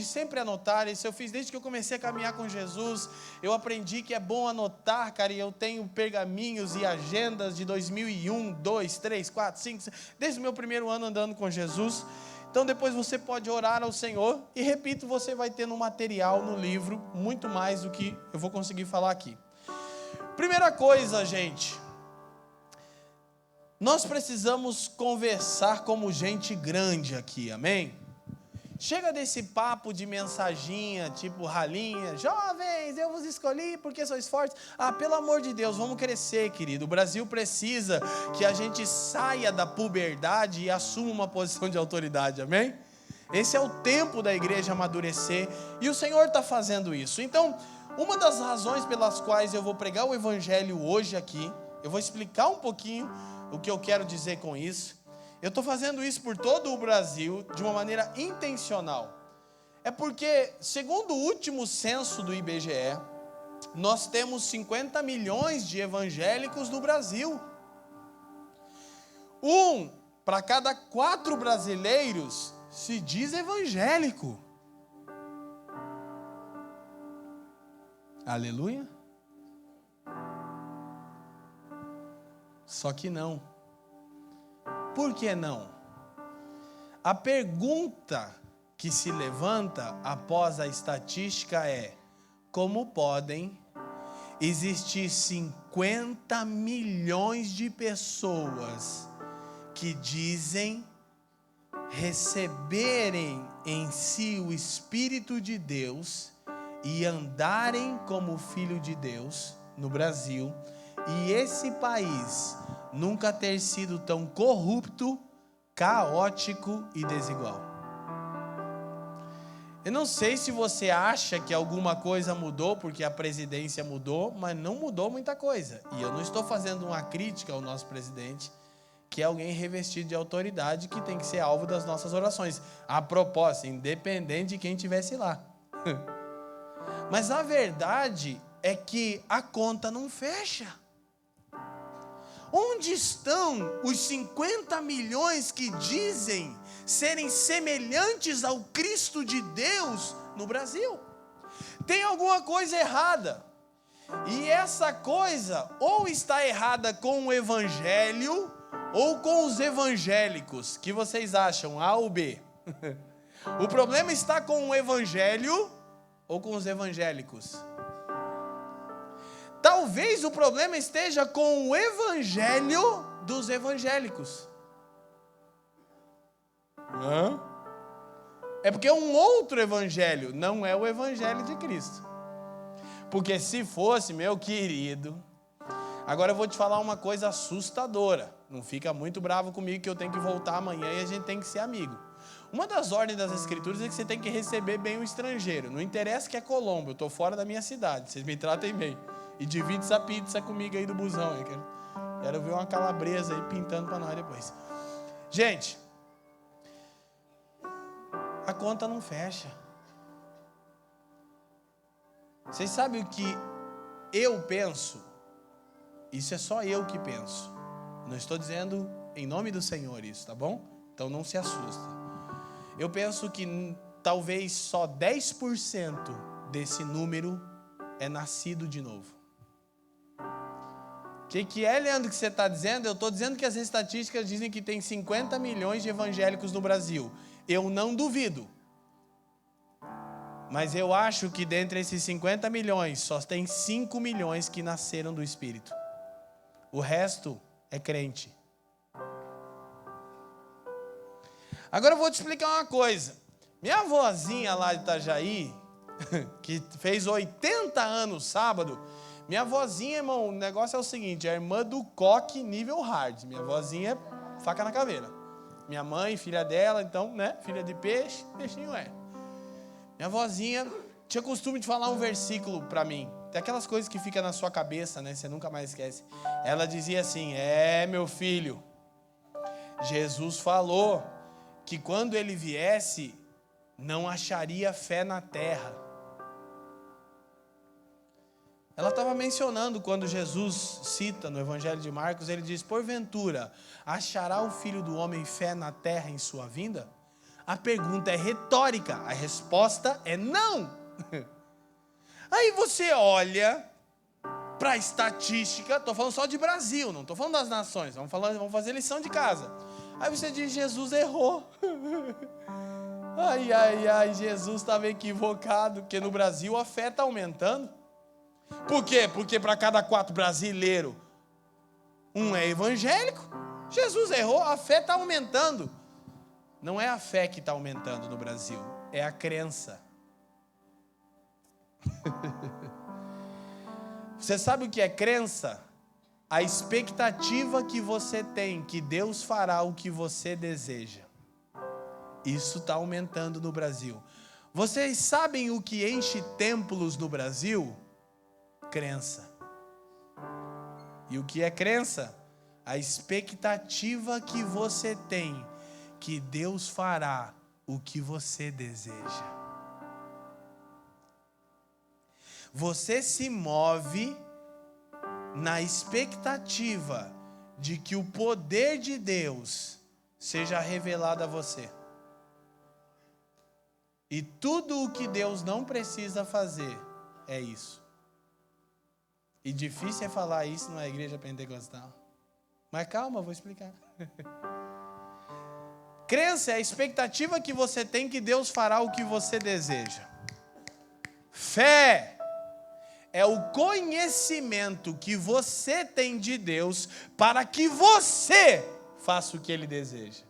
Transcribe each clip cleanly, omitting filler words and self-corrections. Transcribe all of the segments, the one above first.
de sempre anotar, isso eu fiz desde que eu comecei a caminhar com Jesus. Eu aprendi que é bom anotar, cara, e eu tenho pergaminhos e agendas de 2001, 2, 3, 4, 5, 6, desde o meu primeiro ano andando com Jesus. Então depois você pode orar ao Senhor e, repito, você vai ter no material, no livro, muito mais do que eu vou conseguir falar aqui. Primeira coisa, gente, nós precisamos conversar como gente grande aqui, amém? Chega desse papo de mensaginha, tipo ralinha, jovens, eu vos escolhi porque sois fortes. Pelo amor de Deus, vamos crescer, querido. O Brasil precisa que a gente saia da puberdade e assuma uma posição de autoridade, amém? Esse é o tempo da igreja amadurecer e o Senhor está fazendo isso. Então, uma das razões pelas quais eu vou pregar o evangelho hoje aqui, eu vou explicar um pouquinho o que eu quero dizer com isso. Eu estou fazendo isso por todo o Brasil de uma maneira intencional. É porque, segundo o último censo do IBGE, nós temos 50 milhões de evangélicos no Brasil. Para cada 4 brasileiros se diz evangélico. Aleluia? Só que não. Por que não? A pergunta que se levanta após a estatística é: como podem existir 50 milhões de pessoas que dizem receberem em si o Espírito de Deus e andarem como filho de Deus no Brasil, e esse país nunca ter sido tão corrupto, caótico e desigual? Eu não sei se você acha que alguma coisa mudou porque a presidência mudou, mas não mudou muita coisa. E eu não estou fazendo uma crítica ao nosso presidente, que é alguém revestido de autoridade que tem que ser alvo das nossas orações. A propósito, independente de quem estivesse lá. Mas a verdade é que a conta não fecha. Onde estão os 50 milhões que dizem serem semelhantes ao Cristo de Deus no Brasil? Tem alguma coisa errada. E essa coisa ou está errada com o Evangelho ou com os evangélicos. Que vocês acham, A ou B? O problema está com o Evangelho ou com os evangélicos? Talvez o problema esteja com o evangelho dos evangélicos. É porque um outro evangelho não é o evangelho de Cristo. Porque se fosse, meu querido... Agora eu vou te falar uma coisa assustadora. Não fica muito bravo comigo que eu tenho que voltar amanhã e a gente tem que ser amigo. Uma das ordens das Escrituras é que você tem que receber bem o estrangeiro. Não interessa que é Colombo, eu estou fora da minha cidade. Vocês me tratem bem. E divide essa pizza comigo aí do busão. Quero ver uma calabresa aí pintando para nós depois. Gente, a conta não fecha. Vocês sabem o que eu penso? Isso é só eu que penso. Não estou dizendo em nome do Senhor isso, tá bom? Então não se assusta. Eu penso que talvez só 10% desse número é nascido de novo. O que é, Leandro, que você está dizendo? Eu estou dizendo que as estatísticas dizem que tem 50 milhões de evangélicos no Brasil. Eu não duvido. Mas eu acho que dentre esses 50 milhões, só tem 5 milhões que nasceram do Espírito. O resto é crente. Agora eu vou te explicar uma coisa. Minha avózinha lá de Itajaí, que fez 80 anos sábado... Minha vozinha, irmão, o negócio é o seguinte, é a irmã do coque nível hard. Minha vozinha é faca na caveira. Minha mãe, filha dela, então, né, filha de peixe, peixinho é. Minha vozinha tinha costume de falar um versículo para mim. Tem aquelas coisas que ficam na sua cabeça, né, você nunca mais esquece. Ela dizia assim: meu filho, Jesus falou que quando ele viesse, não acharia fé na terra. Ela estava mencionando quando Jesus cita no Evangelho de Marcos, ele diz: porventura, achará o Filho do Homem fé na terra em sua vinda? A pergunta é retórica, a resposta é não. Aí você olha para a estatística, estou falando só de Brasil, não estou falando das nações, vamos fazer lição de casa. Aí você diz, Jesus errou. Ai, Jesus estava equivocado, porque no Brasil a fé está aumentando. Por quê? Porque para cada 4 brasileiros, um é evangélico. Jesus errou, a fé está aumentando. Não é a fé que está aumentando no Brasil, é a crença. Você sabe o que é crença? A expectativa que você tem que Deus fará o que você deseja. Isso está aumentando no Brasil. Vocês sabem o que enche templos no Brasil? Crença. E o que é crença? A expectativa que você tem que Deus fará o que você deseja. Você se move na expectativa de que o poder de Deus seja revelado a você. E tudo o que Deus não precisa fazer é isso. E difícil é falar isso numa igreja pentecostal. Mas calma, vou explicar. Crença é a expectativa que você tem que Deus fará o que você deseja. Fé é o conhecimento que você tem de Deus para que você faça o que Ele deseja.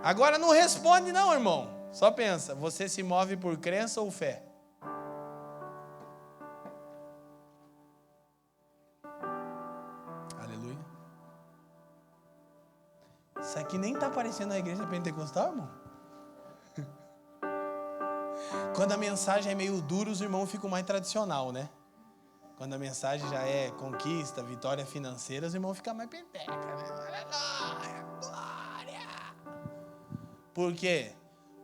Agora não responde não, irmão. Só pensa, você se move por crença ou fé? Aleluia. Isso aqui nem está aparecendo na igreja pentecostal, irmão. Quando a mensagem é meio dura, os irmãos ficam mais tradicional, né? Quando a mensagem já é conquista, vitória financeira, os irmãos ficam mais penteca, né? Aleluia, glória! Por quê?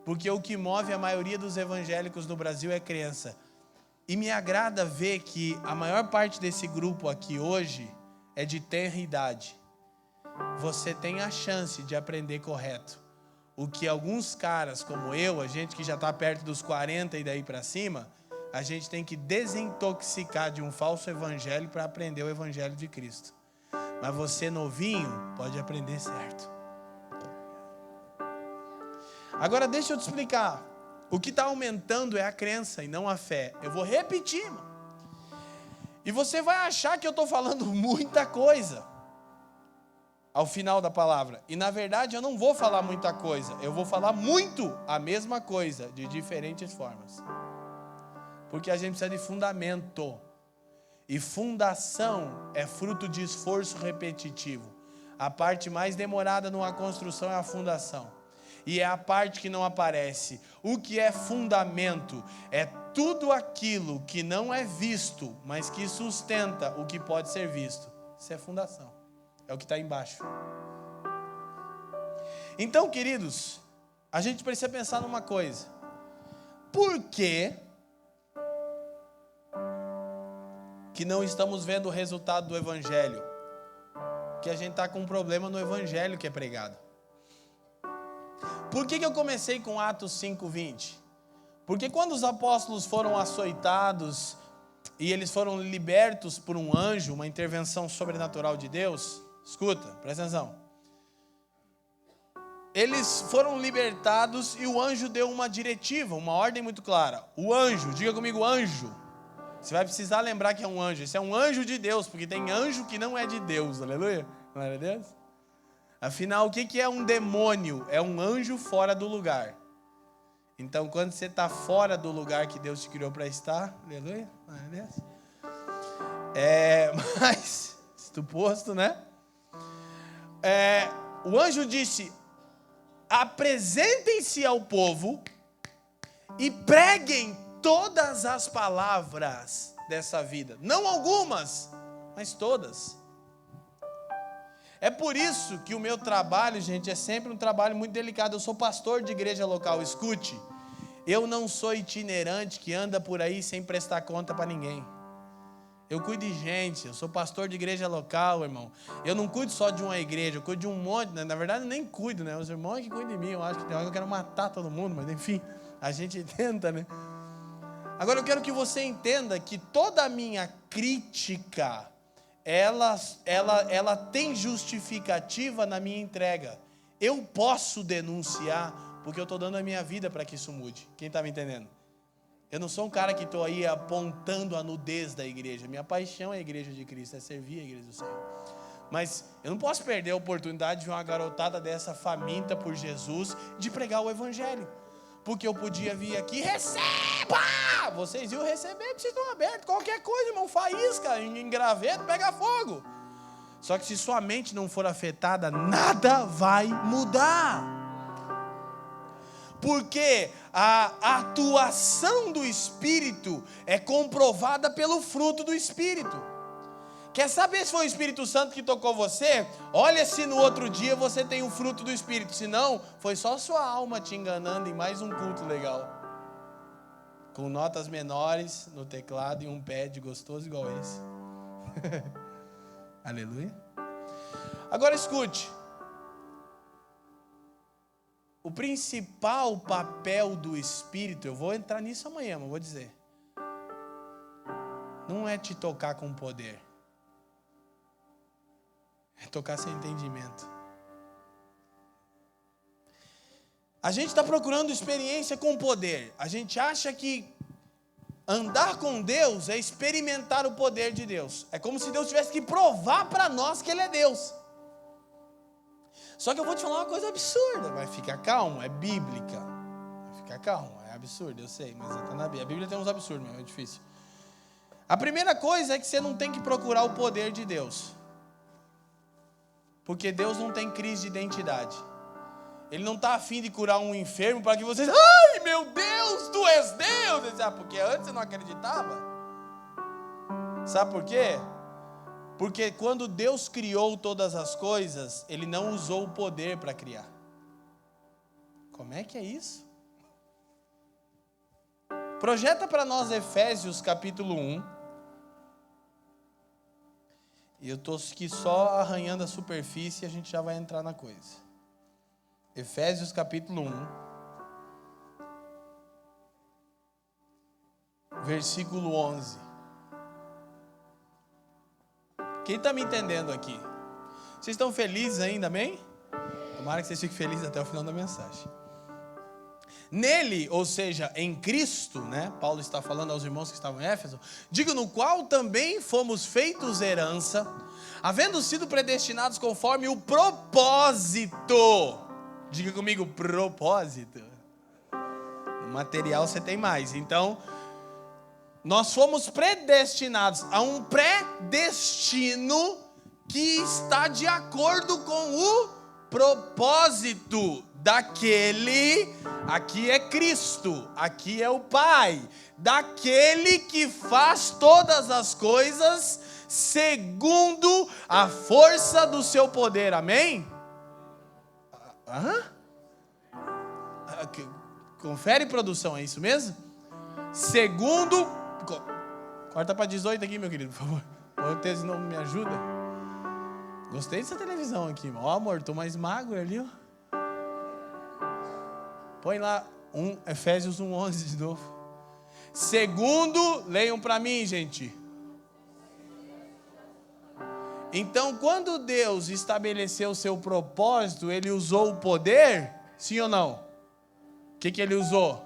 Porque o que move a maioria dos evangélicos no Brasil é crença. E me agrada ver que a maior parte desse grupo aqui hoje é de tenra idade. Você tem a chance de aprender correto. O que alguns caras como eu, a gente que já está perto dos 40 e daí para cima, a gente tem que desintoxicar de um falso evangelho para aprender o evangelho de Cristo. Mas você novinho pode aprender certo. Agora deixa eu te explicar. O que está aumentando é a crença e não a fé. Eu vou repetir, irmão. E você vai achar que eu estou falando muita coisa ao final da palavra. E na verdade eu não vou falar muita coisa. Eu vou falar muito a mesma coisa, de diferentes formas. Porque a gente precisa de fundamento. E fundação é fruto de esforço repetitivo. A parte mais demorada numa construção é a fundação. E é a parte que não aparece. O que é fundamento? É tudo aquilo que não é visto, mas que sustenta o que pode ser visto. Isso é fundação. É o que está embaixo. Então, queridos, a gente precisa pensar numa coisa. Por que não estamos vendo o resultado do evangelho? Porque a gente está com um problema no evangelho que é pregado. Por que eu comecei com Atos 5:20? Porque quando os apóstolos foram açoitados e eles foram libertos por um anjo, uma intervenção sobrenatural de Deus, escuta, presta atenção. Eles foram libertados e o anjo deu uma diretiva, uma ordem muito clara. O anjo, diga comigo, anjo. Você vai precisar lembrar que é um anjo. Esse é um anjo de Deus, porque tem anjo que não é de Deus, aleluia? Glória a Deus. Afinal, o que é um demônio? É um anjo fora do lugar. Então, quando você está fora do lugar que Deus te criou para estar, aleluia? Glória a Deus. Mas, estuposto, né? O anjo disse: apresentem-se ao povo e preguem todas as palavras dessa vida. Não algumas, mas todas. É por isso que o meu trabalho, gente, é sempre um trabalho muito delicado. Eu sou pastor de igreja local, escute. Eu não sou itinerante que anda por aí sem prestar conta para ninguém. Eu cuido de gente, eu sou pastor de igreja local, irmão. Eu não cuido só de uma igreja, eu cuido de um monte, né? Na verdade eu nem cuido, né? Os irmãos que cuidam de mim, eu acho que tem hora que eu quero matar todo mundo, mas enfim, a gente tenta, né? Agora eu quero que você entenda que toda a minha crítica, ela tem justificativa na minha entrega. Eu posso denunciar, porque eu estou dando a minha vida para que isso mude. Quem está me entendendo? Eu não sou um cara que estou aí apontando a nudez da igreja. Minha paixão é a igreja de Cristo, é servir a igreja do Senhor. Mas eu não posso perder a oportunidade de uma garotada dessa faminta por Jesus, de pregar o evangelho. Porque eu podia vir aqui, receba! Vocês iam receber, porque vocês estão abertos. Qualquer coisa, irmão, faísca, em graveto, pega fogo. Só que se sua mente não for afetada, nada vai mudar. Porque a atuação do Espírito é comprovada pelo fruto do Espírito. Quer saber se foi o Espírito Santo que tocou você? Olha se no outro dia você tem o fruto do Espírito. Se não, foi só sua alma te enganando em mais um culto legal. Com notas menores no teclado e um pad gostoso igual esse. Aleluia. Agora escute. O principal papel do Espírito, eu vou entrar nisso amanhã, mas vou dizer. Não é te tocar com poder. É tocar sem entendimento. A gente está procurando experiência com poder. A gente acha que andar com Deus é experimentar o poder de Deus. É como se Deus tivesse que provar para nós que Ele é Deus. Só que eu vou te falar uma coisa absurda. Mas fica calmo, é bíblica. Fica calmo, é absurdo, eu sei. Mas está na Bíblia. A Bíblia tem uns absurdos mesmo, é difícil. A primeira coisa é que você não tem que procurar o poder de Deus. Porque Deus não tem crise de identidade. Ele não está afim de curar um enfermo para que vocês... Ai, meu Deus, tu és Deus! Ah, porque antes você não acreditava. Sabe por quê? Porque quando Deus criou todas as coisas, Ele não usou o poder para criar. Como é que é isso? Projeta para nós Efésios capítulo 1. E eu estou aqui só arranhando a superfície e a gente já vai entrar na coisa. Efésios capítulo 1. Versículo 11. Quem está me entendendo aqui? Vocês estão felizes ainda, amém? Tomara que vocês fiquem felizes até o final da mensagem. Nele, ou seja, em Cristo, né? Paulo está falando aos irmãos que estavam em Éfeso. Digo, no qual também fomos feitos herança, havendo sido predestinados conforme o propósito. Diga comigo, propósito. No material você tem mais. Então, nós fomos predestinados a um predestino que está de acordo com o propósito daquele, aqui é Cristo, aqui é o Pai, daquele que faz todas as coisas segundo a força do seu poder, amém? Confere, produção, é isso mesmo? Segundo, corta para 18 aqui, meu querido, por favor. O texto não me ajuda. Gostei dessa televisão aqui, ó, amor, tô mais magro ali, ó. Põe lá Efésios 1:11 de novo. Segundo, leiam para mim, gente. Então, quando Deus estabeleceu o seu propósito, Ele usou o poder? Sim ou não? O que Ele usou?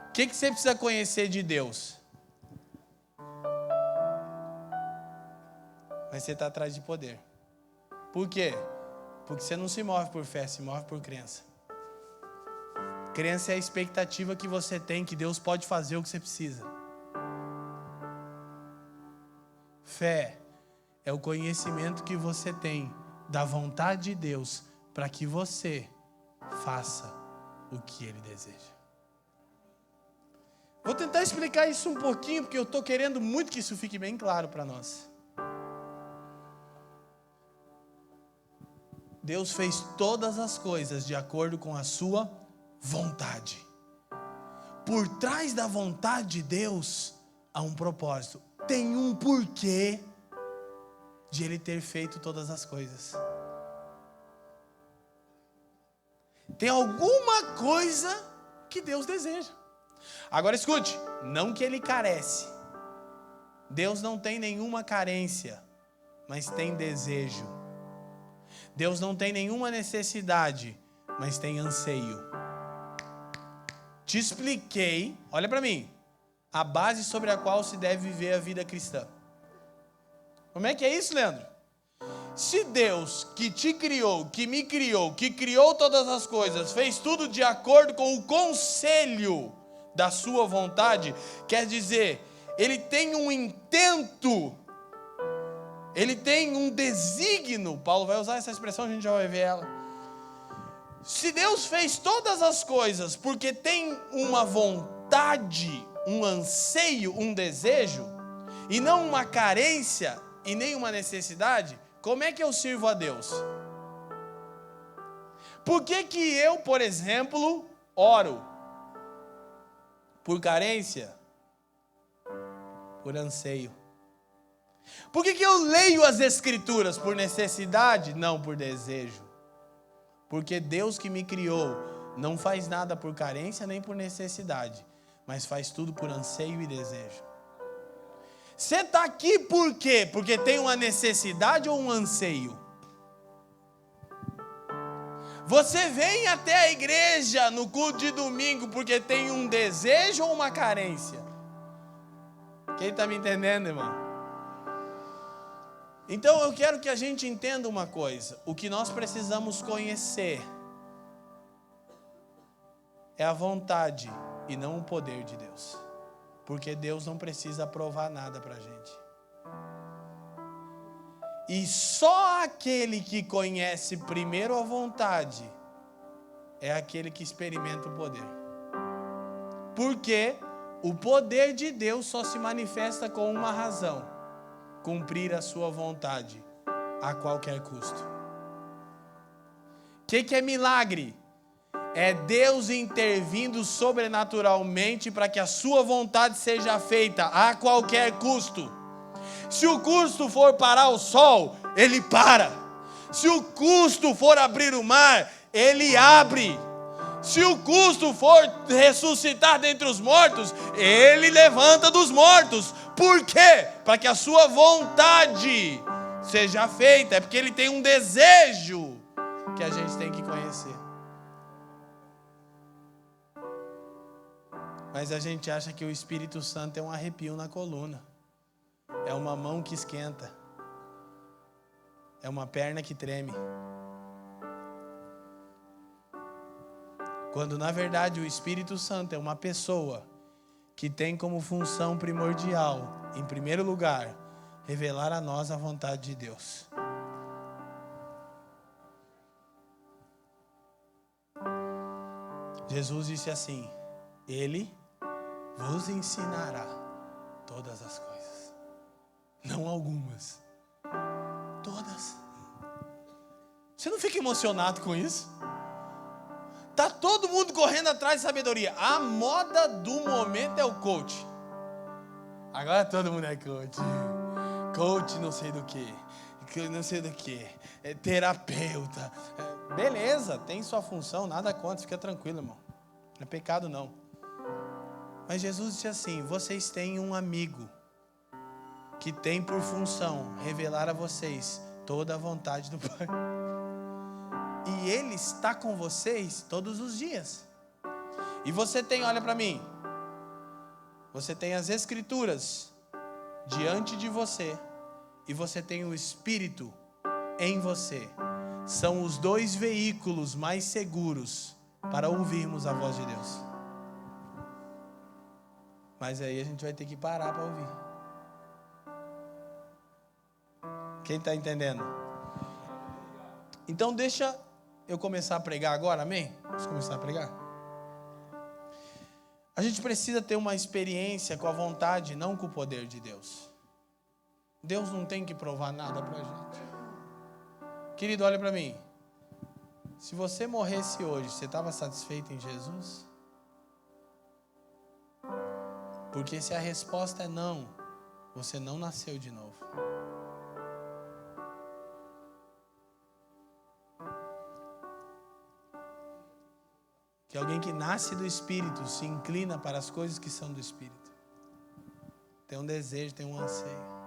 O que você precisa conhecer de Deus? Mas você está atrás de poder. Por quê? Porque você não se move por fé, se move por crença. Crença é a expectativa que você tem que Deus pode fazer o que você precisa. Fé é o conhecimento que você tem da vontade de Deus para que você faça o que Ele deseja. Vou tentar explicar isso um pouquinho, porque eu estou querendo muito que isso fique bem claro para nós. Deus fez todas as coisas de acordo com a sua vontade. Por trás da vontade de Deus há um propósito. tem um porquê de Ele ter feito todas as coisas. Tem alguma coisa que Deus deseja. Agora escute, não que Ele carece. Deus não tem nenhuma carência, mas tem desejo. Deus não tem nenhuma necessidade, mas tem anseio. Te expliquei, olha para mim, a base sobre a qual se deve viver a vida cristã. Como é que é isso, Leandro? Se Deus que te criou, que me criou, que criou todas as coisas, fez tudo de acordo com o conselho da sua vontade, quer dizer, Ele tem um intento, Ele tem um desígnio. Paulo vai usar essa expressão, a gente já vai ver ela. Se Deus fez todas as coisas porque tem uma vontade, um anseio, um desejo, e não uma carência e nem uma necessidade, como é que eu sirvo a Deus? Por que que eu, por exemplo, oro? Por carência? Por anseio. Por que que eu leio as Escrituras? Por necessidade? Não, por desejo. Porque Deus que me criou não faz nada por carência nem por necessidade, mas faz tudo por anseio e desejo. Você está aqui por quê? Porque tem uma necessidade ou um anseio? Você vem até a igreja no culto de domingo porque tem um desejo ou uma carência? Quem está me entendendo, irmão? Então eu quero que a gente entenda uma coisa. O que nós precisamos conhecer é a vontade e não o poder de Deus. Porque Deus não precisa provar nada para a gente. E só aquele que conhece primeiro a vontade é aquele que experimenta o poder. Porque o poder de Deus só se manifesta com uma razão: cumprir a sua vontade a qualquer custo. O que é milagre? É Deus intervindo sobrenaturalmente para que a sua vontade seja feita a qualquer custo. Se o custo for parar o sol, Ele para. Se o custo for abrir o mar, Ele abre. Se o custo for ressuscitar dentre os mortos, Ele levanta dos mortos. Por quê? Para que a sua vontade seja feita. É porque Ele tem um desejo que a gente tem que conhecer. Mas a gente acha que o Espírito Santo é um arrepio na coluna. É uma mão que esquenta. É uma perna que treme. Quando na verdade o Espírito Santo é uma pessoa que tem como função primordial, em primeiro lugar, revelar a nós a vontade de Deus. Jesus disse assim: Ele vos ensinará todas as coisas. Não algumas. Todas. Você não fica emocionado com isso? Tá todo mundo correndo atrás de sabedoria. A moda do momento é o coach. Agora todo mundo é coach. Coach não sei do que. Não sei do que. É terapeuta. Beleza, tem sua função, nada contra, fica tranquilo, irmão. Não é pecado não. Mas Jesus disse assim: vocês têm um amigo que tem por função revelar a vocês toda a vontade do Pai. E Ele está com vocês todos os dias. E você tem, olha para mim, você tem as Escrituras diante de você e você tem o Espírito em você. São os dois veículos mais seguros para ouvirmos a voz de Deus. Mas aí a gente vai ter que parar para ouvir. Quem está entendendo? Então deixa eu começar a pregar agora, amém? Vamos começar a pregar? A gente precisa ter uma experiência com a vontade, não com o poder de Deus. Deus não tem que provar nada para a gente. Querido, olha para mim. Se você morresse hoje, você estava satisfeito em Jesus? Porque se a resposta é não, você não nasceu de novo. Que alguém que nasce do Espírito se inclina para as coisas que são do Espírito. Tem um desejo, tem um anseio.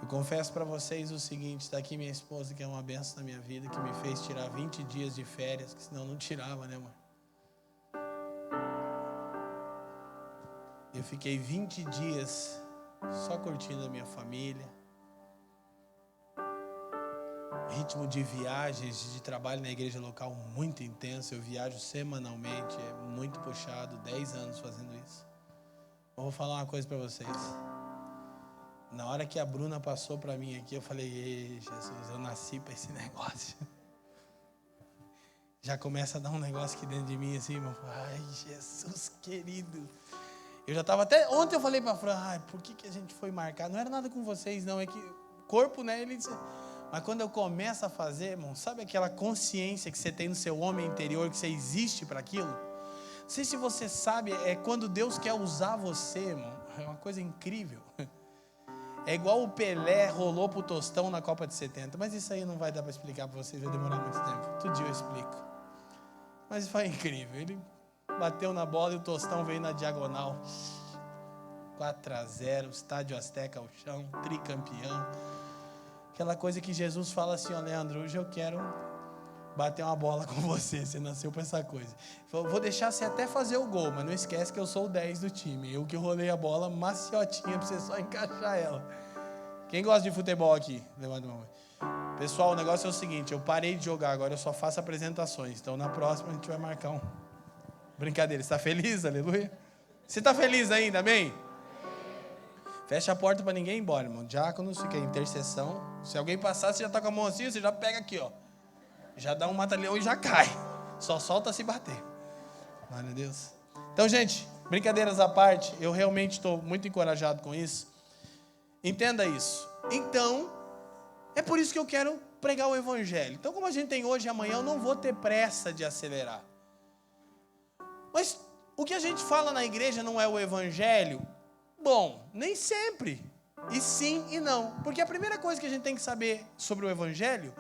Eu confesso para vocês o seguinte, está aqui minha esposa, que é uma bênção na minha vida, que me fez tirar 20 dias de férias, que senão não tirava, né, mãe? Eu fiquei 20 dias só curtindo a minha família. Ritmo de viagens, de trabalho na igreja local muito intenso. Eu viajo semanalmente, é muito puxado, 10 anos fazendo isso. Eu vou falar uma coisa para vocês. Na hora que a Bruna passou para mim aqui, eu falei, ei, Jesus, eu nasci para esse negócio. Já começa a dar um negócio aqui dentro de mim assim, irmão. Ai, Jesus querido. Eu já estava até, ontem eu falei para a Fran, ai, por que a gente foi marcar? Não era nada com vocês não, é que o corpo, né, ele... Mas quando eu começo a fazer, irmão, sabe aquela consciência que você tem no seu homem interior, que você existe para aquilo? Não sei se você sabe, é quando Deus quer usar você, irmão. É uma coisa incrível. É igual o Pelé rolou pro Tostão na Copa de 70. Mas isso aí não vai dar para explicar para vocês, vai demorar muito tempo. Todo dia eu explico. Mas foi incrível. Ele bateu na bola e o Tostão veio na diagonal. 4-0, estádio Azteca ao chão, tricampeão. Aquela coisa que Jesus fala assim, ó, Leandro, hoje eu quero bater uma bola com você nasceu para essa coisa. Vou deixar você até fazer o gol, mas não esquece que eu sou o 10 do time. Eu que rolei a bola maciotinha para você só encaixar ela. Quem gosta de futebol aqui? Levanta a mão. Pessoal, o negócio é o seguinte, eu parei de jogar, agora eu só faço apresentações. Então na próxima a gente vai marcar um... Brincadeira, você está feliz? Aleluia? Você está feliz ainda, amém? Fecha a porta para ninguém ir embora, irmão. Diáconos, fica em intercessão. Se alguém passar, você já está com a mão assim, você já pega aqui, ó. Já dá um mata-leão e já cai. Só solta se bater. Glória a Deus. Então, gente, brincadeiras à parte, eu realmente estou muito encorajado com isso. Entenda isso. Então, é por isso que eu quero pregar o Evangelho. Então, como a gente tem hoje e amanhã, eu não vou ter pressa de acelerar. Mas o que a gente fala na igreja não é o Evangelho? Bom, nem sempre. E sim e não. Porque a primeira coisa que a gente tem que saber sobre o Evangelho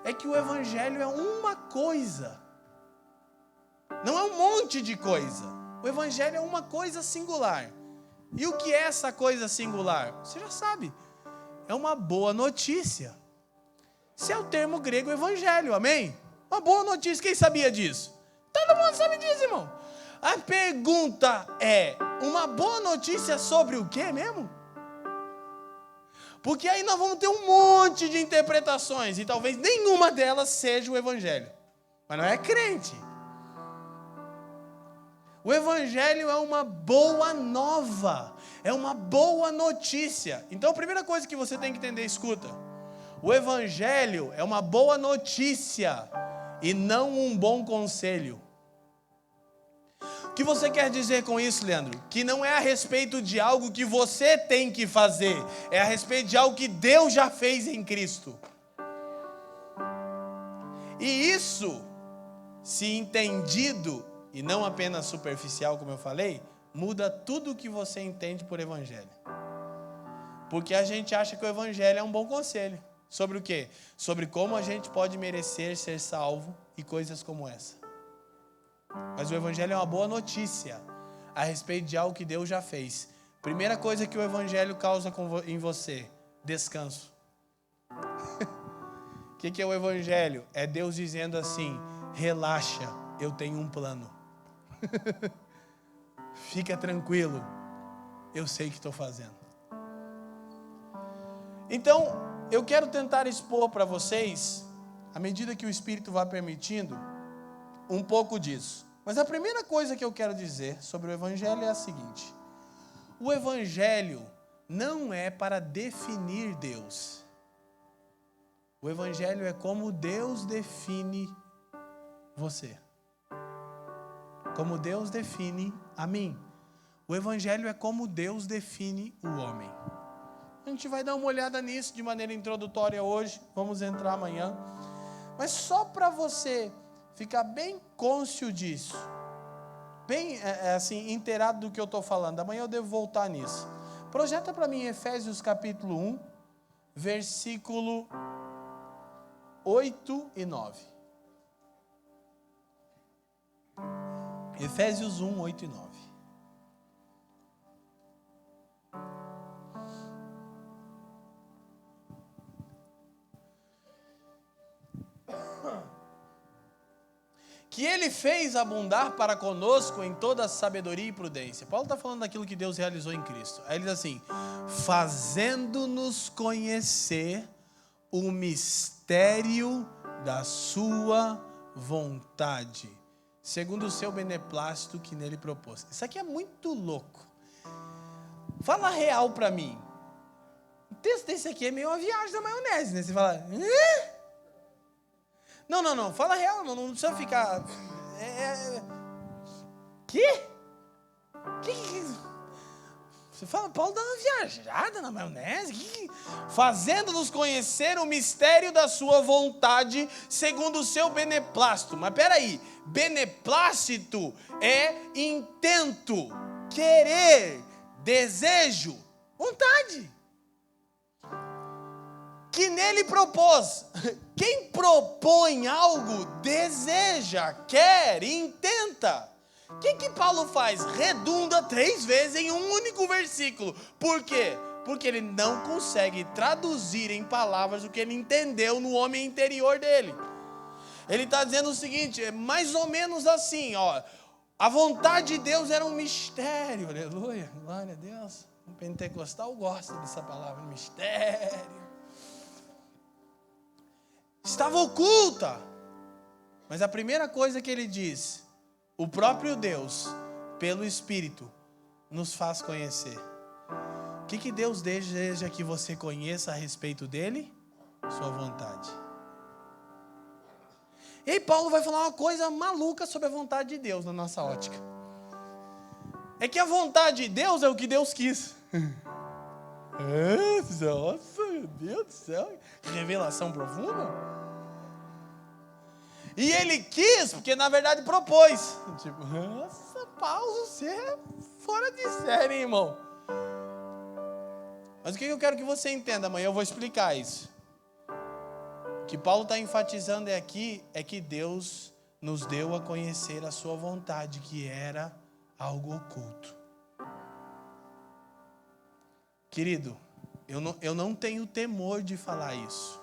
é que o Evangelho é uma coisa. Não é um monte de coisa. O Evangelho é uma coisa singular. E o que é essa coisa singular? Você já sabe. É uma boa notícia. Esse é o termo grego Evangelho, amém? Uma boa notícia. Quem sabia disso? Todo mundo sabe disso, irmão. A pergunta é, uma boa notícia sobre o quê mesmo? Porque aí nós vamos ter um monte de interpretações e talvez nenhuma delas seja o Evangelho. Mas não é crente. O Evangelho é uma boa nova, é uma boa notícia. Então a primeira coisa que você tem que entender, escuta. O Evangelho é uma boa notícia e não um bom conselho. O que você quer dizer com isso, Leandro? Que não é a respeito de algo que você tem que fazer, é a respeito de algo que Deus já fez em Cristo. E isso, se entendido, e não apenas superficial, como eu falei, muda tudo o que você entende por Evangelho. Porque a gente acha que o Evangelho é um bom conselho. Sobre o quê? Sobre como a gente pode merecer ser salvo e coisas como essa. Mas o Evangelho é uma boa notícia a respeito de algo que Deus já fez. Primeira coisa que o Evangelho causa em você: descanso. O que é o Evangelho? É Deus dizendo assim: relaxa, eu tenho um plano. Fica tranquilo, eu sei o que estou fazendo. Então, eu quero tentar expor para vocês, à medida que o Espírito vai permitindo, um pouco disso. Mas a primeira coisa que eu quero dizer sobre o Evangelho é a seguinte: o Evangelho não é para definir Deus. O Evangelho é como Deus define você. Como Deus define a mim. O Evangelho é como Deus define o homem. A gente vai dar uma olhada nisso de maneira introdutória hoje. Vamos entrar amanhã. Mas só para você ficar bem cônscio disso. bem assim, inteirado do que eu estou falando. Amanhã eu devo voltar nisso. Projeta para mim Efésios capítulo 1, versículo 8 e 9. Efésios 1, 8 e 9. Que ele fez abundar para conosco em toda sabedoria e prudência. Paulo está falando daquilo que Deus realizou em Cristo. Aí ele diz assim, fazendo-nos conhecer o mistério da sua vontade, segundo o seu beneplácito que nele propôs. Isso aqui é muito louco. Fala real para mim. O texto desse aqui é meio uma viagem da maionese, né? Você fala, hã? Não, fala real, não precisa ficar... Que? Você fala, Paulo dá uma viajada na maionese? Fazendo-nos conhecer o mistério da sua vontade, segundo o seu beneplácito. Mas peraí, beneplácito é intento, querer, desejo, vontade. Que nele propôs. Quem propõe algo, deseja, quer, intenta. O que Paulo faz? Redunda 3 vezes em um único versículo. Por quê? Porque ele não consegue traduzir em palavras o que ele entendeu no homem interior dele. Ele está dizendo o seguinte, é mais ou menos assim, ó. A vontade de Deus era um mistério, aleluia, glória a Deus. O pentecostal gosta dessa palavra, mistério. Estava oculta. Mas a primeira coisa que ele diz, o próprio Deus, pelo Espírito, nos faz conhecer. O que Deus deseja que você conheça a respeito dele? Sua vontade. E aí Paulo vai falar uma coisa maluca sobre a vontade de Deus na nossa ótica. É que a vontade de Deus é o que Deus quis. Nossa, meu Deus do céu. Revelação profunda. E ele quis, porque na verdade propôs. Tipo, nossa, Paulo, você é fora de série, hein, irmão. Mas o que eu quero que você entenda, amanhã eu vou explicar isso. O que Paulo está enfatizando aqui é que Deus nos deu a conhecer a sua vontade, que era algo oculto. Querido, eu não tenho temor de falar isso.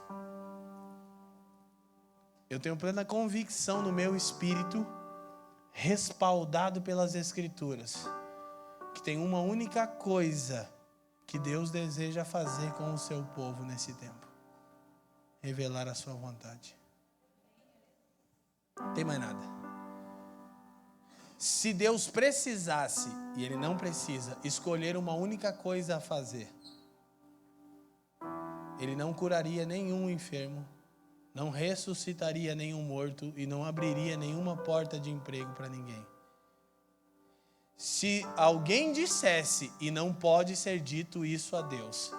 Eu tenho plena convicção no meu espírito, respaldado pelas Escrituras, que tem uma única coisa que Deus deseja fazer com o seu povo nesse tempo: revelar a sua vontade. Não tem mais nada. Se Deus precisasse, e Ele não precisa, escolher uma única coisa a fazer, Ele não curaria nenhum enfermo, não ressuscitaria nenhum morto e não abriria nenhuma porta de emprego para ninguém. Se alguém dissesse, e não pode ser dito isso a Deus,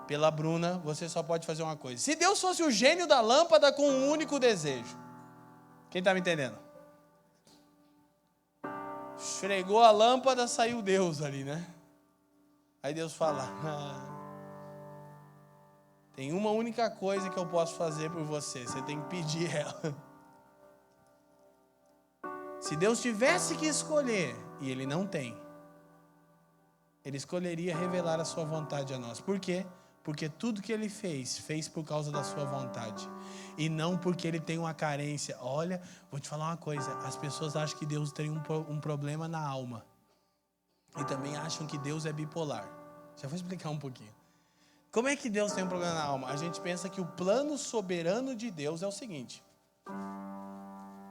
pela Bruna, você só pode fazer uma coisa. Se Deus fosse o gênio da lâmpada com um único desejo, quem está me entendendo? Esfregou a lâmpada, saiu Deus ali, né? Aí Deus fala, tem uma única coisa que eu posso fazer por você, você tem que pedir ela. Se Deus tivesse que escolher, e Ele não tem, Ele escolheria revelar a sua vontade a nós. Por quê? Porque tudo que Ele fez por causa da sua vontade. E não porque Ele tem uma carência. Olha, vou te falar uma coisa, as pessoas acham que Deus tem um problema na alma. E também acham que Deus é bipolar. Já vou explicar um pouquinho. Como é que Deus tem um problema na alma? A gente pensa que o plano soberano de Deus é o seguinte.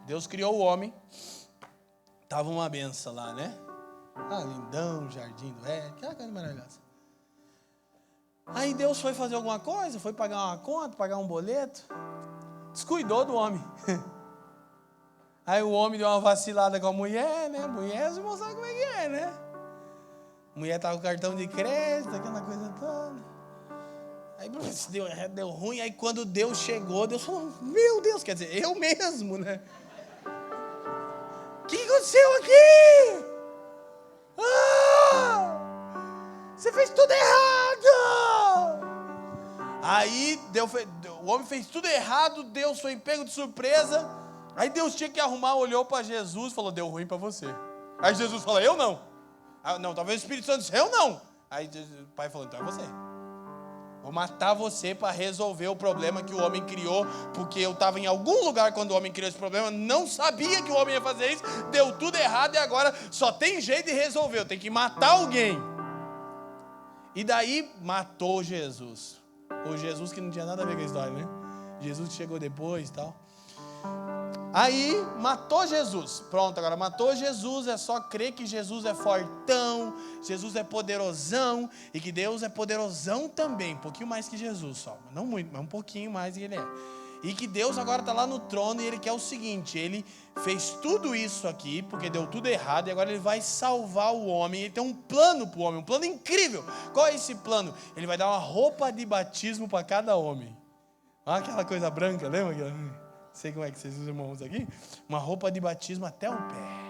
Deus criou o homem, estava uma benção lá, né? Lindão, jardim do Éden, aquela coisa maravilhosa. Aí Deus foi fazer alguma coisa, foi pagar uma conta, pagar um boleto, descuidou do homem. Aí o homem deu uma vacilada com a mulher, né? Mulher, você não sabe como é que é, né? A mulher estava com cartão de crédito, aquela coisa toda. Aí deu ruim, aí quando Deus chegou, Deus falou, meu Deus, quer dizer, eu mesmo, né? que aconteceu aqui? Você fez tudo errado. Aí o homem fez tudo errado, Deus foi pego de surpresa. Aí Deus tinha que arrumar, olhou para Jesus e falou, deu ruim para você. Aí Jesus falou, eu não. Não, talvez o Espírito Santo disse, eu não. Aí o pai falou, então é você. Vou matar você para resolver o problema que o homem criou, porque eu estava em algum lugar quando o homem criou esse problema, não sabia que o homem ia fazer isso, deu tudo errado e agora só tem jeito de resolver, eu tenho que matar alguém. E daí matou Jesus. O Jesus que não tinha nada a ver com a história, né? Jesus que chegou depois e tal. Aí matou Jesus. Pronto, agora matou Jesus. É só crer que Jesus é fortão, Jesus é poderosão e que Deus é poderosão também. Um pouquinho mais que Jesus só. Não muito, mas um pouquinho mais que ele é. E que Deus agora está lá no trono e ele quer o seguinte: ele fez tudo isso aqui porque deu tudo errado e agora ele vai salvar o homem. Ele tem um plano para o homem, um plano incrível. Qual é esse plano? Ele vai dar uma roupa de batismo para cada homem. Olha aquela coisa branca, lembra? Sei como é que vocês usam, irmãos, aqui. Uma roupa de batismo até o pé.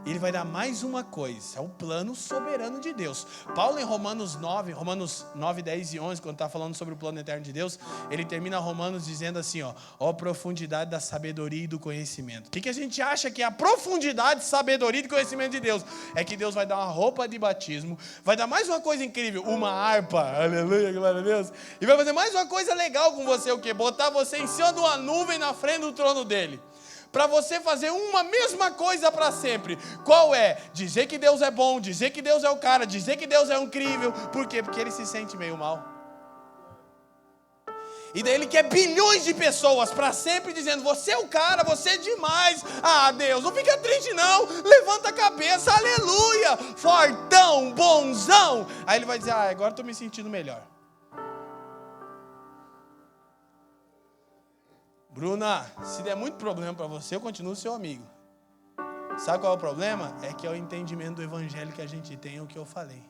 Ele vai dar mais uma coisa, é o plano soberano de Deus. Paulo em Romanos 9, 10 e 11, quando está falando sobre o plano eterno de Deus, ele termina Romanos dizendo assim, ó profundidade da sabedoria e do conhecimento. O que a gente acha que é a profundidade, sabedoria e conhecimento de Deus? É que Deus vai dar uma roupa de batismo, vai dar mais uma coisa incrível, uma harpa, aleluia, glória a Deus, e vai fazer mais uma coisa legal com você, o quê? Botar você em cima de uma nuvem na frente do trono dele. Para você fazer uma mesma coisa para sempre. Qual é? Dizer que Deus é bom, dizer que Deus é o cara, dizer que Deus é incrível. Por quê? Porque ele se sente meio mal. E daí ele quer bilhões de pessoas para sempre dizendo, você é o cara, você é demais. Ah, Deus, não fica triste não, levanta a cabeça, aleluia, fortão, bonzão. Aí ele vai dizer, agora estou me sentindo melhor. Bruna, se der muito problema para você, eu continuo seu amigo. Sabe qual é o problema? É que é o entendimento do evangelho que a gente tem, é o que eu falei.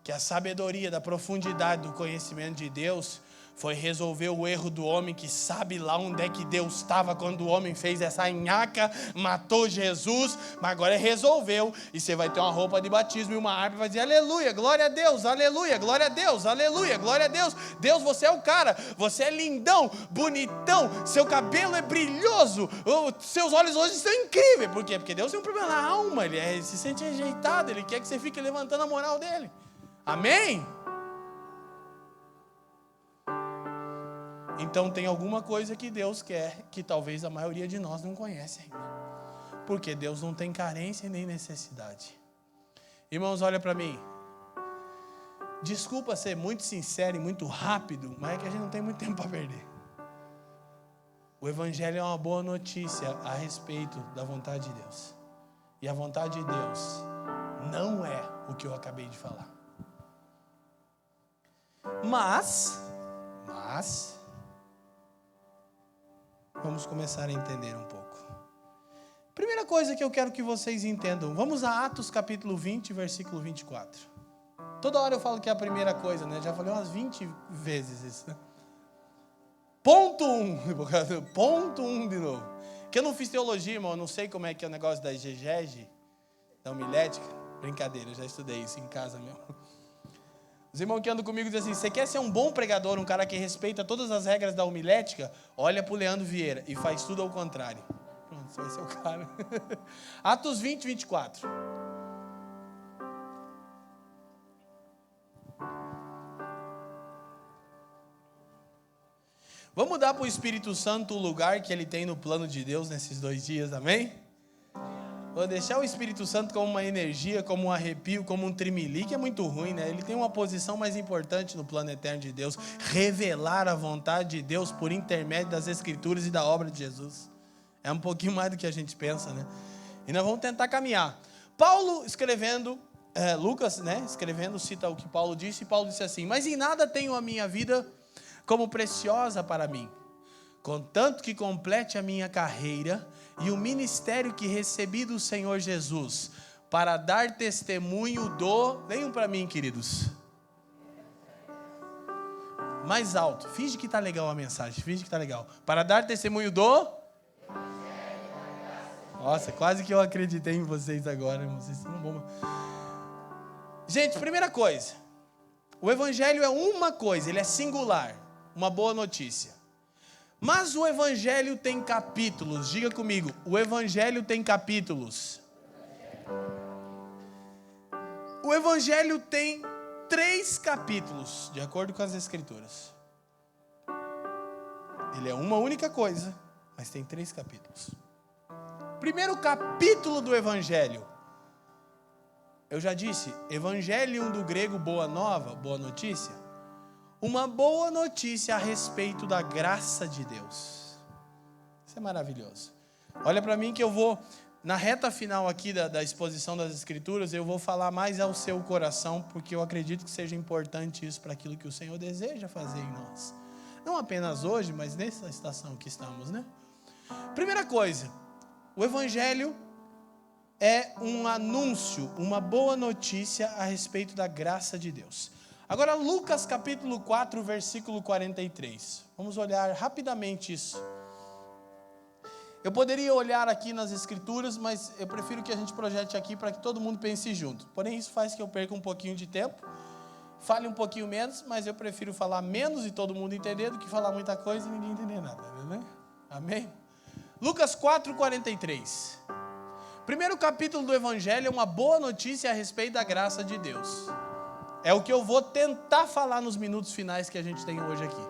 Que a sabedoria da profundidade do conhecimento de Deus foi resolver o erro do homem que sabe lá onde é que Deus estava quando o homem fez essa nhaca, matou Jesus, mas agora resolveu, e você vai ter uma roupa de batismo e uma harpa e vai dizer, aleluia, glória a Deus, aleluia, glória a Deus, aleluia, glória a Deus. Deus, você é o cara, você é lindão, bonitão, seu cabelo é brilhoso, seus olhos hoje são incríveis. Por quê? Porque Deus tem um problema na alma, ele se sente rejeitado, ele quer que você fique levantando a moral dele. Amém? Então tem alguma coisa que Deus quer que talvez a maioria de nós não conhece ainda. Porque Deus não tem carência nem necessidade. Irmãos, olha para mim. Desculpa ser muito sincero e muito rápido, mas é que a gente não tem muito tempo para perder. O Evangelho é uma boa notícia a respeito da vontade de Deus. E a vontade de Deus não é o que eu acabei de falar. Mas, vamos começar a entender um pouco. Primeira coisa que eu quero que vocês entendam, vamos a Atos capítulo 20, versículo 24. Toda hora eu falo que é a primeira coisa, né? Já falei umas 20 vezes isso, né? Ponto 1 de novo. Que eu não fiz teologia, irmão, eu não sei como é que é o negócio da exegese, da homilética. Brincadeira, eu já estudei isso em casa mesmo. Os irmãos que andam comigo dizem assim, você quer ser um bom pregador, um cara que respeita todas as regras da homilética? Olha para o Leandro Vieira e faz tudo ao contrário. Pronto, você vai ser o cara. Atos 20, 24. Vamos dar para o Espírito Santo o lugar que ele tem no plano de Deus nesses 2 dias, amém? Vou deixar o Espírito Santo como uma energia, como um arrepio, como um trimili, que é muito ruim, né? Ele tem uma posição mais importante no plano eterno de Deus. Revelar a vontade de Deus por intermédio das Escrituras e da obra de Jesus. É um pouquinho mais do que a gente pensa, né? E nós vamos tentar caminhar. Paulo escrevendo, Lucas, né? Escrevendo, cita o que Paulo disse. E Paulo disse assim, mas em nada tenho a minha vida como preciosa para mim, contanto que complete a minha carreira e o ministério que recebi do Senhor Jesus, para dar testemunho do... Leiam para mim, queridos. Mais alto. Finge que está legal a mensagem. Finge que está legal. Para dar testemunho do... Nossa, quase que eu acreditei em vocês agora. Vocês são bons. Gente, primeira coisa. O evangelho é uma coisa. Ele é singular. Uma boa notícia. Mas o evangelho tem capítulos. Diga comigo. O evangelho tem capítulos. O evangelho tem 3 capítulos, de acordo com as escrituras. Ele é uma única coisa, mas tem 3 capítulos. Primeiro capítulo do evangelho. Eu já disse, evangelium do grego boa nova, boa notícia. Uma boa notícia a respeito da graça de Deus. Isso é maravilhoso. Olha para mim que eu vou... Na reta final aqui da exposição das Escrituras, eu vou falar mais ao seu coração, porque eu acredito que seja importante isso para aquilo que o Senhor deseja fazer em nós. Não apenas hoje, mas nessa estação que estamos, né? Primeira coisa, o Evangelho é um anúncio, uma boa notícia a respeito da graça de Deus. Agora, Lucas capítulo 4, versículo 43. Vamos olhar rapidamente isso. Eu poderia olhar aqui nas escrituras, mas eu prefiro que a gente projete aqui para que todo mundo pense junto. Porém, isso faz que eu perca um pouquinho de tempo, fale um pouquinho menos, mas eu prefiro falar menos e todo mundo entender do que falar muita coisa e ninguém entender nada, né? Amém? Lucas 4, 43. Primeiro capítulo do Evangelho é uma boa notícia a respeito da graça de Deus. É o que eu vou tentar falar nos minutos finais que a gente tem hoje aqui.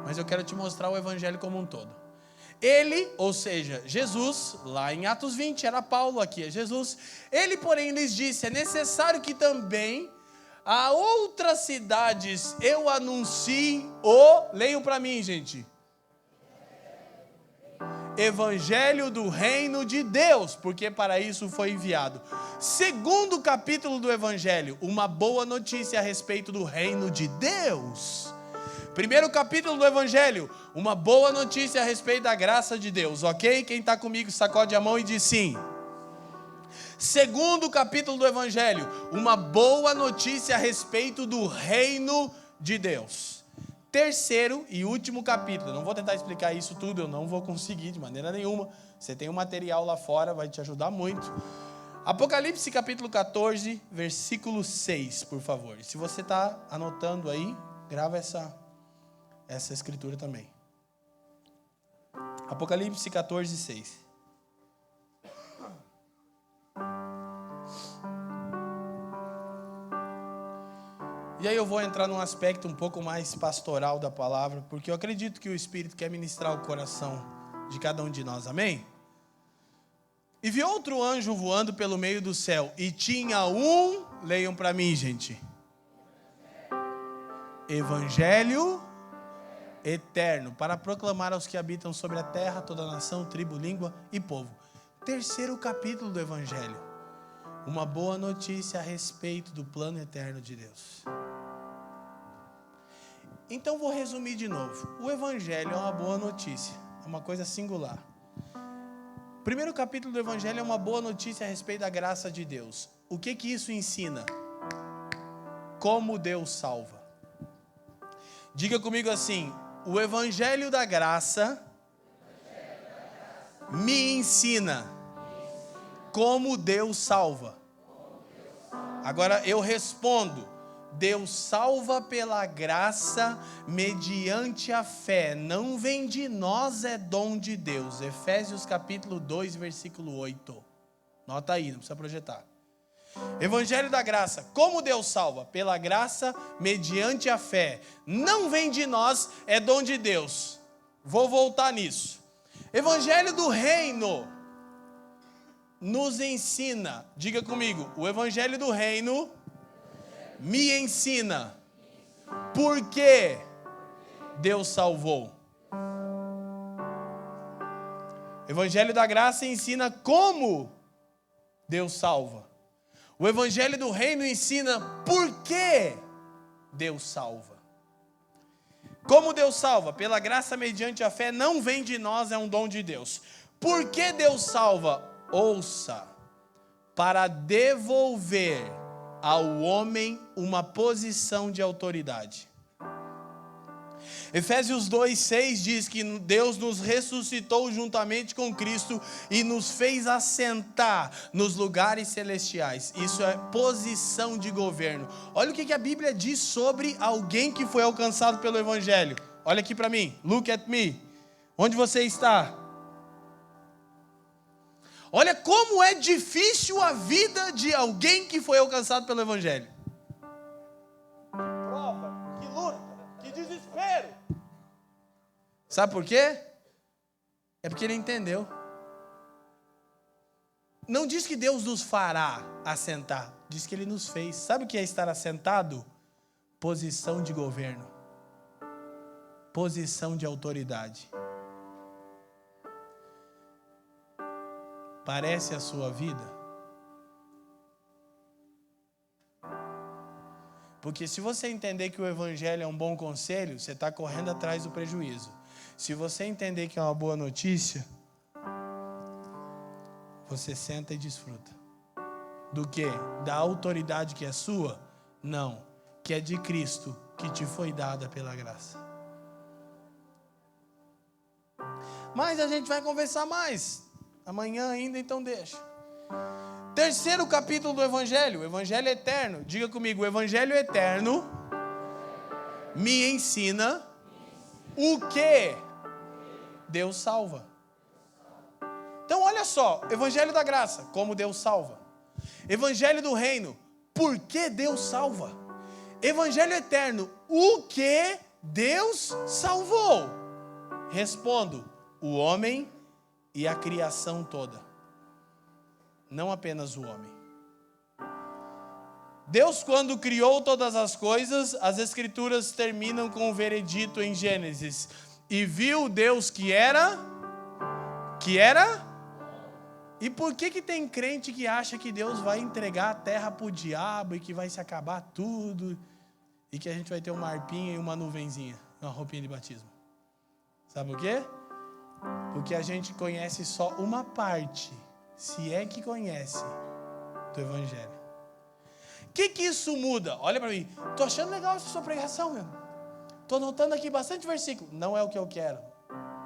Mas eu quero te mostrar o Evangelho como um todo. Ele, ou seja, Jesus, lá em Atos 20, era Paulo, aqui é Jesus. Ele, porém, lhes disse, é necessário que também a outras cidades eu anuncie leiam para mim, gente. Evangelho do reino de Deus, porque para isso foi enviado. Segundo capítulo do Evangelho, uma boa notícia a respeito do reino de Deus. Primeiro capítulo do Evangelho, uma boa notícia a respeito da graça de Deus, ok? Quem está comigo sacode a mão e diz sim. Segundo capítulo do Evangelho, uma boa notícia a respeito do reino de Deus. Terceiro e último capítulo, não vou tentar explicar isso tudo, eu não vou conseguir de maneira nenhuma. Você tem um material lá fora, vai te ajudar muito. Apocalipse capítulo 14, versículo 6, por favor. Se você está anotando aí, grava essa escritura também. Apocalipse 14, 6. E aí eu vou entrar num aspecto um pouco mais pastoral da palavra, porque eu acredito que o Espírito quer ministrar o coração de cada um de nós, amém? E vi outro anjo voando pelo meio do céu, e tinha leiam para mim, gente. Evangelho eterno, para proclamar aos que habitam sobre a terra, toda nação, tribo, língua e povo. Terceiro capítulo do Evangelho. Uma boa notícia a respeito do plano eterno de Deus. Então vou resumir de novo. O Evangelho é uma boa notícia, é uma coisa singular. Primeiro capítulo do Evangelho é uma boa notícia a respeito da graça de Deus. O que isso ensina? Como Deus salva. Diga comigo assim, o Evangelho da graça me ensina como Deus salva. Agora eu respondo, Deus salva pela graça mediante a fé, não vem de nós, é dom de Deus. Efésios capítulo 2, versículo 8. Nota aí, não precisa projetar. Evangelho da graça, como Deus salva? Pela graça, mediante a fé. Não vem de nós, é dom de Deus. Vou voltar nisso. Evangelho do reino nos ensina, diga comigo, o Evangelho do reino me ensina por que Deus salvou. Evangelho da graça ensina como Deus salva. O Evangelho do reino ensina por que Deus salva. Como Deus salva? Pela graça mediante a fé, não vem de nós, é um dom de Deus. Por que Deus salva? Ouça, para devolver ao homem uma posição de autoridade. Efésios 2:6 diz que Deus nos ressuscitou juntamente com Cristo e nos fez assentar nos lugares celestiais. Isso é posição de governo. Olha o que a Bíblia diz sobre alguém que foi alcançado pelo Evangelho. Olha aqui para mim, look at me. Onde você está? Olha como é difícil a vida de alguém que foi alcançado pelo Evangelho. Prova, que luta, que desespero. Sabe por quê? É porque ele entendeu. Não diz que Deus nos fará assentar, diz que Ele nos fez. Sabe o que é estar assentado? Posição de governo. Posição de autoridade. Parece a sua vida? Porque se você entender que o Evangelho é um bom conselho, você está correndo atrás do prejuízo. Se você entender que é uma boa notícia, você senta e desfruta. Do quê? Da autoridade que é sua? Não, que é de Cristo, que te foi dada pela graça. Mas a gente vai conversar mais. Amanhã ainda, então deixa. Terceiro capítulo do Evangelho, o Evangelho eterno. Diga comigo, o Evangelho eterno me ensina o que Deus salva. Então olha só, Evangelho da graça, como Deus salva. Evangelho do reino, por que Deus salva? Evangelho eterno, o que Deus salvou? Respondo, o homem e a criação toda. Não apenas o homem. Deus, quando criou todas as coisas, as Escrituras terminam com o veredito em Gênesis. E viu Deus que era? E por que tem crente que acha que Deus vai entregar a terra para o diabo e que vai se acabar tudo e que a gente vai ter uma harpinha e uma nuvenzinha, uma roupinha de batismo? Sabe por quê? Porque a gente conhece só uma parte, se é que conhece, do Evangelho. O que isso muda? Olha para mim, estou achando legal essa sua pregação, meu. Estou anotando aqui bastante versículo. Não é o que eu quero.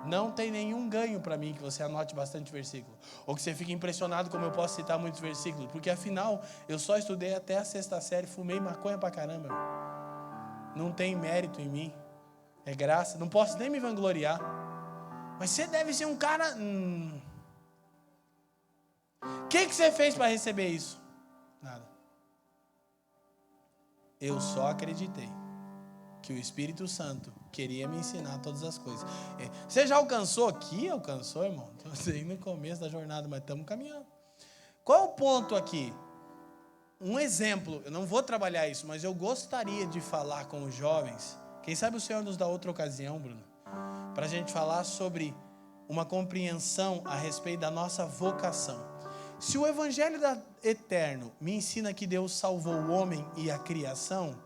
Não tem nenhum ganho para mim que você anote bastante versículo. Ou que você fique impressionado como eu posso citar muitos versículos. Porque afinal, eu só estudei até a 6ª série, fumei maconha pra caramba. Meu. Não tem mérito em mim. É graça. Não posso nem me vangloriar. Mas você deve ser um cara... O que você fez para receber isso? Nada. Eu só acreditei que o Espírito Santo queria me ensinar todas as coisas. Você já alcançou aqui? Alcançou, irmão? Estamos aí no começo da jornada, mas estamos caminhando. Qual é o ponto aqui? Um exemplo, eu não vou trabalhar isso, mas eu gostaria de falar com os jovens. Quem sabe o Senhor nos dá outra ocasião, Bruno, para a gente falar sobre uma compreensão a respeito da nossa vocação. Se o Evangelho eterno me ensina que Deus salvou o homem e a criação,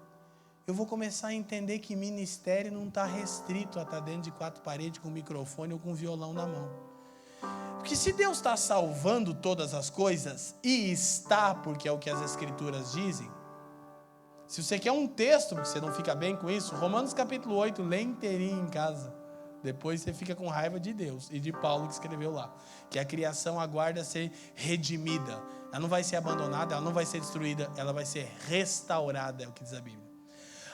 eu vou começar a entender que ministério não está restrito a estar dentro de 4 paredes com um microfone ou com um violão na mão. Porque se Deus está salvando todas as coisas, e está, porque é o que as Escrituras dizem, se você quer um texto, porque você não fica bem com isso, Romanos capítulo 8, lê inteirinho em casa. Depois você fica com raiva de Deus e de Paulo que escreveu lá. Que a criação aguarda ser redimida. Ela não vai ser abandonada, ela não vai ser destruída, ela vai ser restaurada, é o que diz a Bíblia.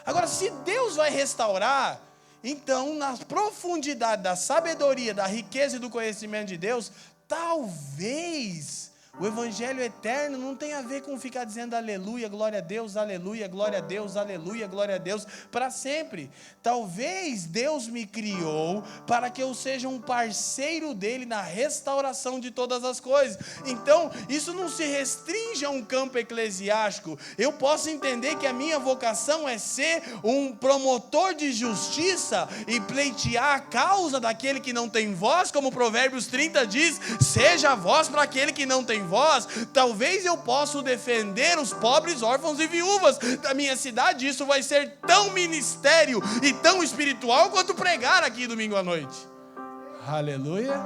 Agora, se Deus vai restaurar, então, na profundidade da sabedoria, da riqueza e do conhecimento de Deus, talvez o Evangelho eterno não tem a ver com ficar dizendo aleluia, glória a Deus, aleluia, glória a Deus, aleluia, glória a Deus, para sempre. Talvez Deus me criou para que eu seja um parceiro dele na restauração de todas as coisas. Então, isso não se restringe a um campo eclesiástico. Eu posso entender que a minha vocação é ser um promotor de justiça e pleitear a causa daquele que não tem voz, como Provérbios 30 diz, seja a voz para aquele que não tem voz. Talvez eu possa defender os pobres, órfãos e viúvas da minha cidade. Isso vai ser tão ministério e tão espiritual quanto pregar aqui domingo à noite. Aleluia.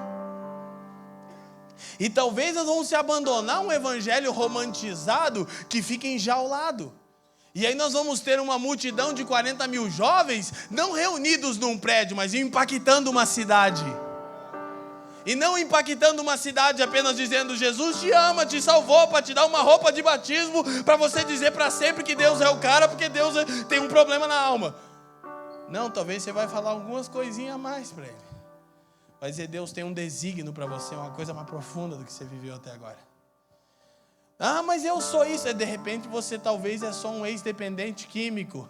E talvez nós vamos se abandonar um evangelho romantizado que fica enjaulado. E aí nós vamos ter uma multidão de 40 mil jovens, não reunidos num prédio, mas impactando uma cidade. E não impactando uma cidade apenas dizendo: Jesus te ama, te salvou, para te dar uma roupa de batismo, para você dizer para sempre que Deus é o cara, porque Deus tem um problema na alma. Não, talvez você vai falar algumas coisinhas a mais para ele. Vai dizer: Deus tem um desígnio para você, uma coisa mais profunda do que você viveu até agora. Ah, mas eu sou isso. De repente você talvez é só um ex-dependente químico,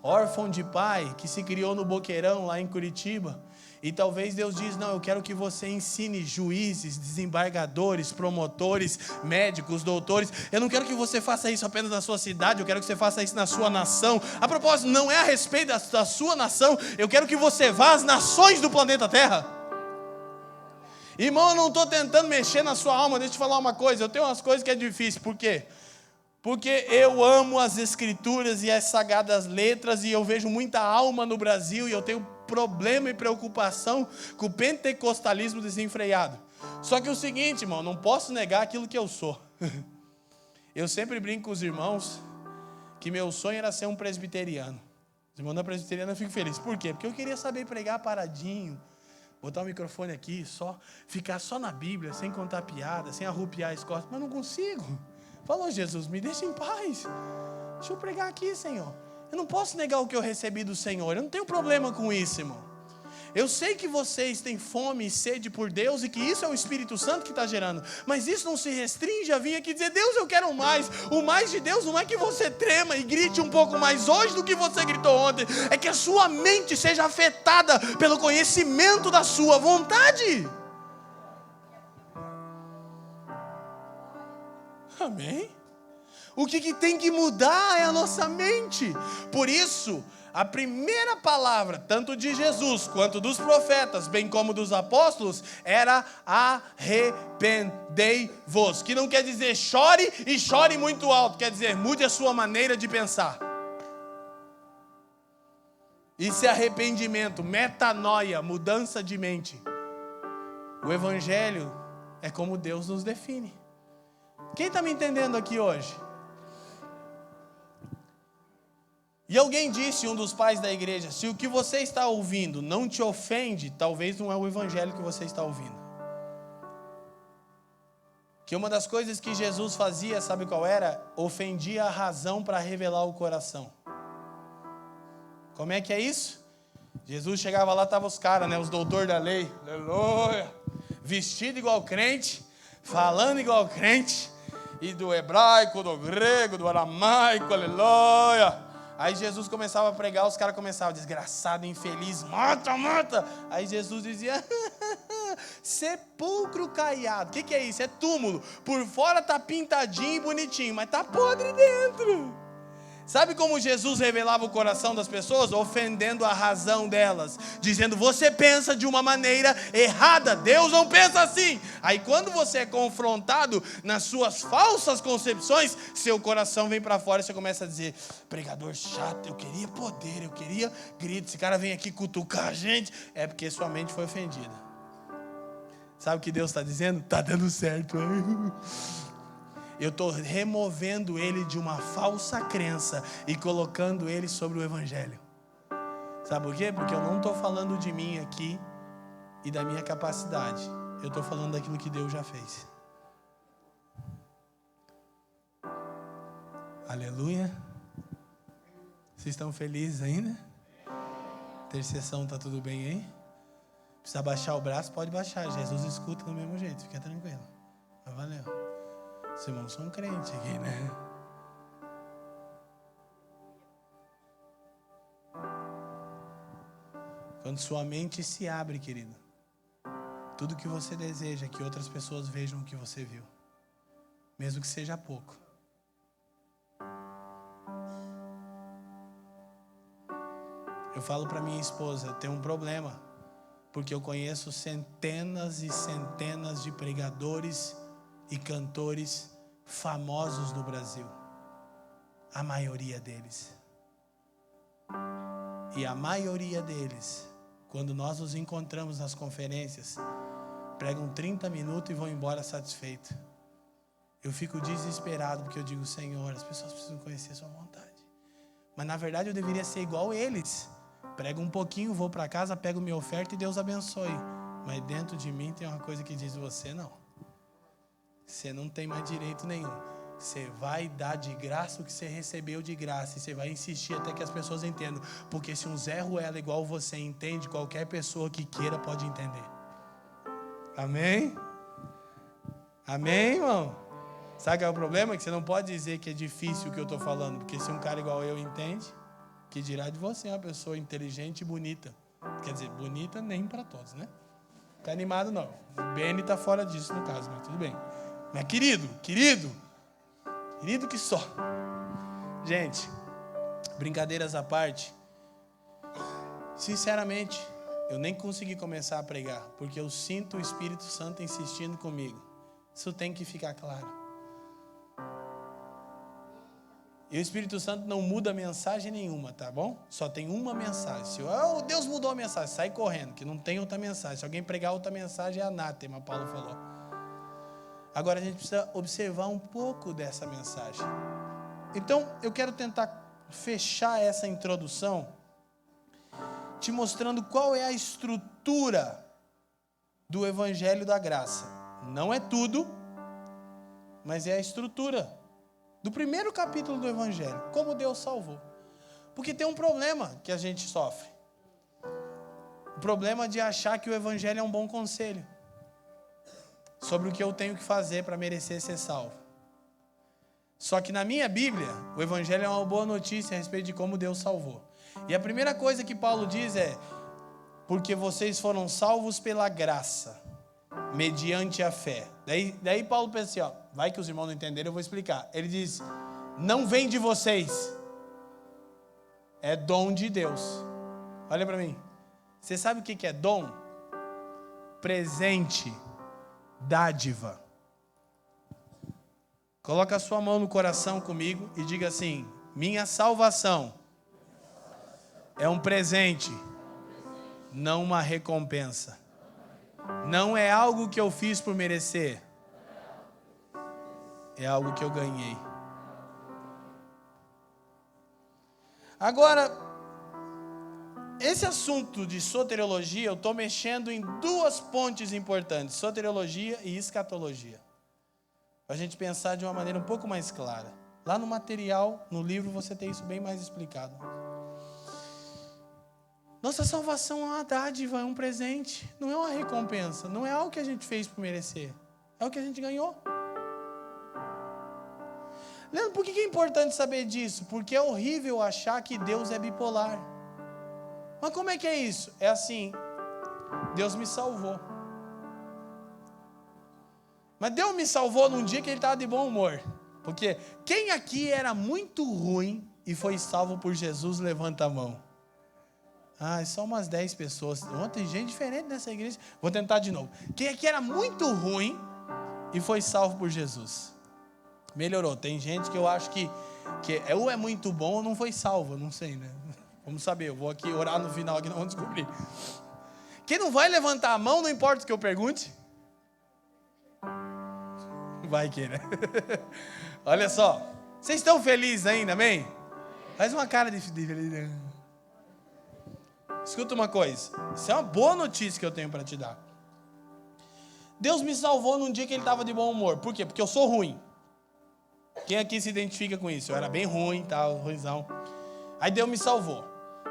órfão de pai, que se criou no Boqueirão, lá em Curitiba. E talvez Deus diz: não, eu quero que você ensine juízes, desembargadores, promotores, médicos, doutores. Eu não quero que você faça isso apenas na sua cidade, eu quero que você faça isso na sua nação. A propósito, não é a respeito da sua nação, eu quero que você vá às nações do planeta Terra. Irmão, eu não estou tentando mexer na sua alma. Deixa eu te falar uma coisa, eu tenho umas coisas que é difícil. Por quê? Porque eu amo as escrituras e as sagradas letras, e eu vejo muita alma no Brasil, e eu tenho problema e preocupação com o pentecostalismo desenfreado. Só que é o seguinte, irmão, não posso negar aquilo que eu sou. Eu sempre brinco com os irmãos que meu sonho era ser um presbiteriano. Os irmãos da presbiteriana eu fico feliz. Por quê? Porque eu queria saber pregar paradinho, botar o microfone aqui, ficar só na Bíblia, sem contar piada, sem arrupiar as costas, mas não consigo. Falou: Jesus, me deixa em paz. Deixa eu pregar aqui, Senhor. Eu não posso negar o que eu recebi do Senhor. Eu não tenho problema com isso, irmão. Eu sei que vocês têm fome e sede por Deus e que isso é o Espírito Santo que está gerando. Mas isso não se restringe a vir aqui dizer: Deus, eu quero mais. O mais de Deus não é que você trema e grite um pouco mais hoje do que você gritou ontem. É que a sua mente seja afetada pelo conhecimento da sua vontade. Amém? O que tem que mudar é a nossa mente. Por isso, a primeira palavra, tanto de Jesus quanto dos profetas, bem como dos apóstolos, era arrependei-vos. Que não quer dizer chore e chore muito alto, quer dizer mude a sua maneira de pensar. Isso é arrependimento, metanoia, mudança de mente. O Evangelho é como Deus nos define. Quem está me entendendo aqui hoje? E alguém disse, um dos pais da igreja: se o que você está ouvindo não te ofende, talvez não é o Evangelho que você está ouvindo. Que uma das coisas que Jesus fazia, sabe qual era? Ofendia a razão para revelar o coração. Como é que é isso? Jesus chegava lá, estavam os caras, os doutores da lei, aleluia, vestido igual crente, falando igual crente, e do hebraico, do grego, do aramaico, aleluia. Aí Jesus começava a pregar, os caras começavam: desgraçado, infeliz, mata, mata. Aí Jesus dizia: sepulcro caiado. O que é isso? É túmulo. Por fora está pintadinho e bonitinho, mas está podre dentro. Sabe como Jesus revelava o coração das pessoas? Ofendendo a razão delas, dizendo: você pensa de uma maneira errada, Deus não pensa assim. Aí quando você é confrontado nas suas falsas concepções, seu coração vem para fora e você começa a dizer: pregador chato, eu queria poder, eu queria grito, esse cara vem aqui cutucar a gente. É porque sua mente foi ofendida. Sabe o que Deus está dizendo? Está dando certo. Eu estou removendo ele de uma falsa crença e colocando ele sobre o Evangelho. Sabe por quê? Porque eu não estou falando de mim aqui e da minha capacidade. Eu estou falando daquilo que Deus já fez. Aleluia. Vocês estão felizes ainda? Intercessão, está tudo bem aí? Precisa baixar o braço? Pode baixar. Jesus escuta do mesmo jeito, fica tranquilo. Mas valeu. Os irmãos são crentes aqui, né? Quando sua mente se abre, querido, tudo que você deseja é que outras pessoas vejam o que você viu, mesmo que seja pouco. Eu falo para minha esposa: eu tenho um problema, porque eu conheço centenas e centenas de pregadores e cantores famosos no Brasil, a maioria deles. E a maioria deles, quando nós nos encontramos nas conferências, pregam 30 minutos e vão embora satisfeitos. Eu fico desesperado, porque eu digo: Senhor, as pessoas precisam conhecer a sua vontade. Mas na verdade eu deveria ser igual eles. Prego um pouquinho, vou para casa, pego minha oferta e Deus abençoe. Mas dentro de mim tem uma coisa que diz: você não. Você não tem mais direito nenhum. Você vai dar de graça o que você recebeu de graça. E você vai insistir até que as pessoas entendam. Porque se um Zé Ruela igual você entende, qualquer pessoa que queira pode entender. Amém? Amém, irmão? Sabe qual é o problema? Que você não pode dizer que é difícil o que eu estou falando. Porque se um cara igual eu entende, que dirá de você uma pessoa inteligente e bonita. Quer dizer, bonita nem para todos, né? Tá animado não. O Benny tá fora disso no caso, mas tudo bem. Mas querido que só. Gente, brincadeiras à parte, sinceramente, eu nem consegui começar a pregar, porque eu sinto o Espírito Santo insistindo comigo. Isso tem que ficar claro. E o Espírito Santo não muda mensagem nenhuma, tá bom? Só tem uma mensagem. Se Deus mudou a mensagem, sai correndo, que não tem outra mensagem. Se alguém pregar outra mensagem, é anátema, Paulo falou. Agora a gente precisa observar um pouco dessa mensagem. Então, eu quero tentar fechar essa introdução te mostrando qual é a estrutura do Evangelho da Graça. Não é tudo, mas é a estrutura do primeiro capítulo do Evangelho. Como Deus salvou. Porque tem um problema que a gente sofre. O problema de achar que o Evangelho é um bom conselho sobre o que eu tenho que fazer para merecer ser salvo. Só que na minha Bíblia, o Evangelho é uma boa notícia a respeito de como Deus salvou. E a primeira coisa que Paulo diz é: porque vocês foram salvos pela graça, mediante a fé. Daí Paulo pensa assim, ó, vai que os irmãos não entenderam, eu vou explicar. Ele diz: não vem de vocês, é dom de Deus. Olha para mim. Você sabe o que é dom? Presente. Dádiva. Coloca a sua mão no coração comigo e diga assim: minha salvação é um presente, não uma recompensa. Não é algo que eu fiz por merecer, é algo que eu ganhei. Agora, esse assunto de soteriologia, eu estou mexendo em duas pontes importantes: soteriologia e escatologia. Para a gente pensar de uma maneira um pouco mais clara. Lá no material, no livro, você tem isso bem mais explicado. Nossa salvação é uma dádiva, é um presente, não é uma recompensa, não é algo que a gente fez por merecer, é o que a gente ganhou. Leandro, por que é importante saber disso? Porque é horrível achar que Deus é bipolar. Mas como é que é isso? É assim: Deus me salvou. Mas Deus me salvou num dia que Ele estava de bom humor. Porque quem aqui era muito ruim e foi salvo por Jesus, levanta a mão. Só umas 10 pessoas. Tem gente diferente nessa igreja. Vou tentar de novo. Quem aqui era muito ruim e foi salvo por Jesus? Melhorou. Tem gente que eu acho que ou é muito bom ou não foi salvo. Não sei, né? Vamos saber. Eu vou aqui orar no final que nós vamos descobrir. Quem não vai levantar a mão, não importa o que eu pergunte. Vai que, né? Olha só. Vocês estão felizes ainda, amém? Faz uma cara de feliz. Escuta uma coisa. Isso é uma boa notícia que eu tenho para te dar. Deus me salvou num dia que Ele estava de bom humor. Por quê? Porque eu sou ruim. Quem aqui se identifica com isso? Eu era bem ruim, tal, ruimzão. Aí Deus me salvou.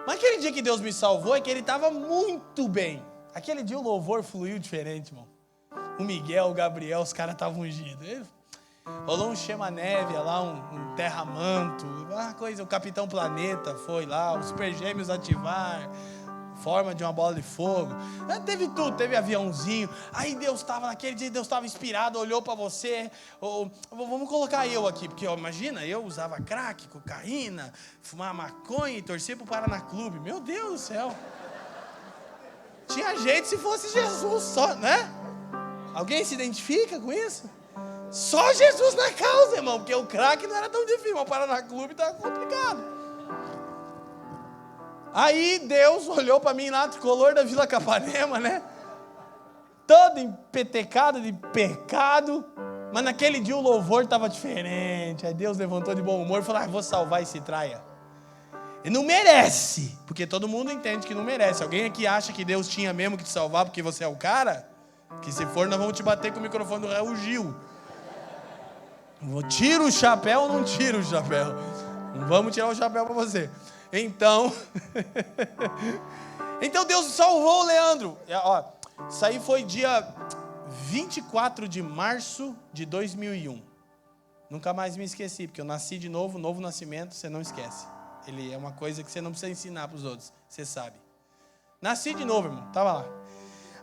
Mas aquele dia que Deus me salvou é que Ele estava muito bem. Aquele dia o louvor fluiu diferente, irmão. O Miguel, o Gabriel, os caras estavam ungidos. Rolou um chama-névia lá, um terra-manto, uma coisa, o Capitão Planeta foi lá, os Super Gêmeos ativar, forma de uma bola de fogo. Teve tudo, teve aviãozinho. Aí Deus estava, naquele dia Deus estava inspirado, olhou para você. Vamos colocar eu aqui, porque imagina, eu usava crack, cocaína, fumava maconha e torcia para o Paraná Clube. Meu Deus do céu. Tinha jeito se fosse Jesus só, né? Alguém se identifica com isso? Só Jesus na causa, irmão, porque o crack não era tão difícil, mas o Paraná Clube estava complicado. Aí Deus olhou para mim lá, tricolor da Vila Capanema, né? Todo empetecado de pecado, mas naquele dia o louvor estava diferente. Aí Deus levantou de bom humor e falou: vou salvar esse traia. E não merece, porque todo mundo entende que não merece. Alguém aqui acha que Deus tinha mesmo que te salvar porque você é o cara? Que se for, nós vamos te bater com o microfone do Raul Gil. Tira o chapéu ou não tira o chapéu? Não vamos tirar o chapéu para você. Então, então Deus salvou o Leandro. Ó, isso aí foi dia 24 de março de 2001. Nunca mais me esqueci, porque eu nasci de novo, novo nascimento, você não esquece. Ele é uma coisa que você não precisa ensinar para os outros, você sabe. Nasci de novo, irmão, estava lá.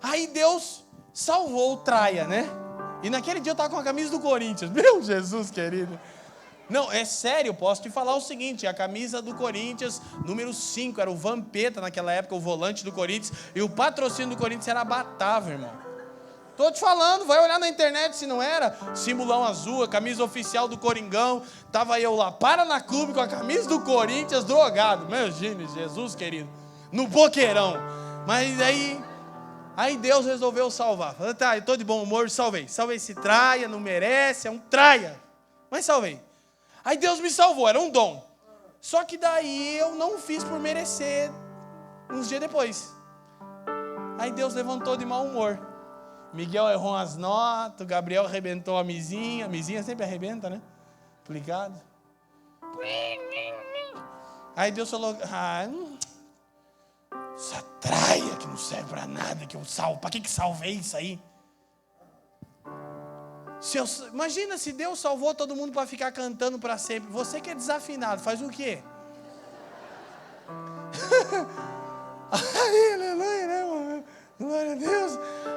Aí Deus salvou o Traia, né? E naquele dia eu estava com a camisa do Corinthians. Meu Jesus querido. Não, é sério, eu posso te falar o seguinte, a camisa do Corinthians, número 5, era o Vampeta naquela época, o volante do Corinthians, e o patrocínio do Corinthians era a Batava, irmão. Tô te falando, vai olhar na internet se não era, simbolão azul, a camisa oficial do Coringão, tava eu lá, Clube com a camisa do Corinthians, drogado, imagine, Jesus querido, no boqueirão. Mas aí Deus resolveu salvar. Falei, tá, eu tô de bom humor, salvei esse Traia, não merece, é um Traia, mas salvei. Aí Deus me salvou, era um dom. Só que daí eu não fiz por merecer uns dias depois. Aí Deus levantou de mau humor. Miguel errou as notas, o Gabriel arrebentou a mizinha. A mizinha sempre arrebenta, né? Complicado. Aí Deus falou, essa Traia que não serve pra nada, que eu salvo. Pra que salvei isso aí? Imagina se Deus salvou todo mundo para ficar cantando para sempre. Você que é desafinado, faz o quê? Aí, aleluia, né, mano? Glória a Deus.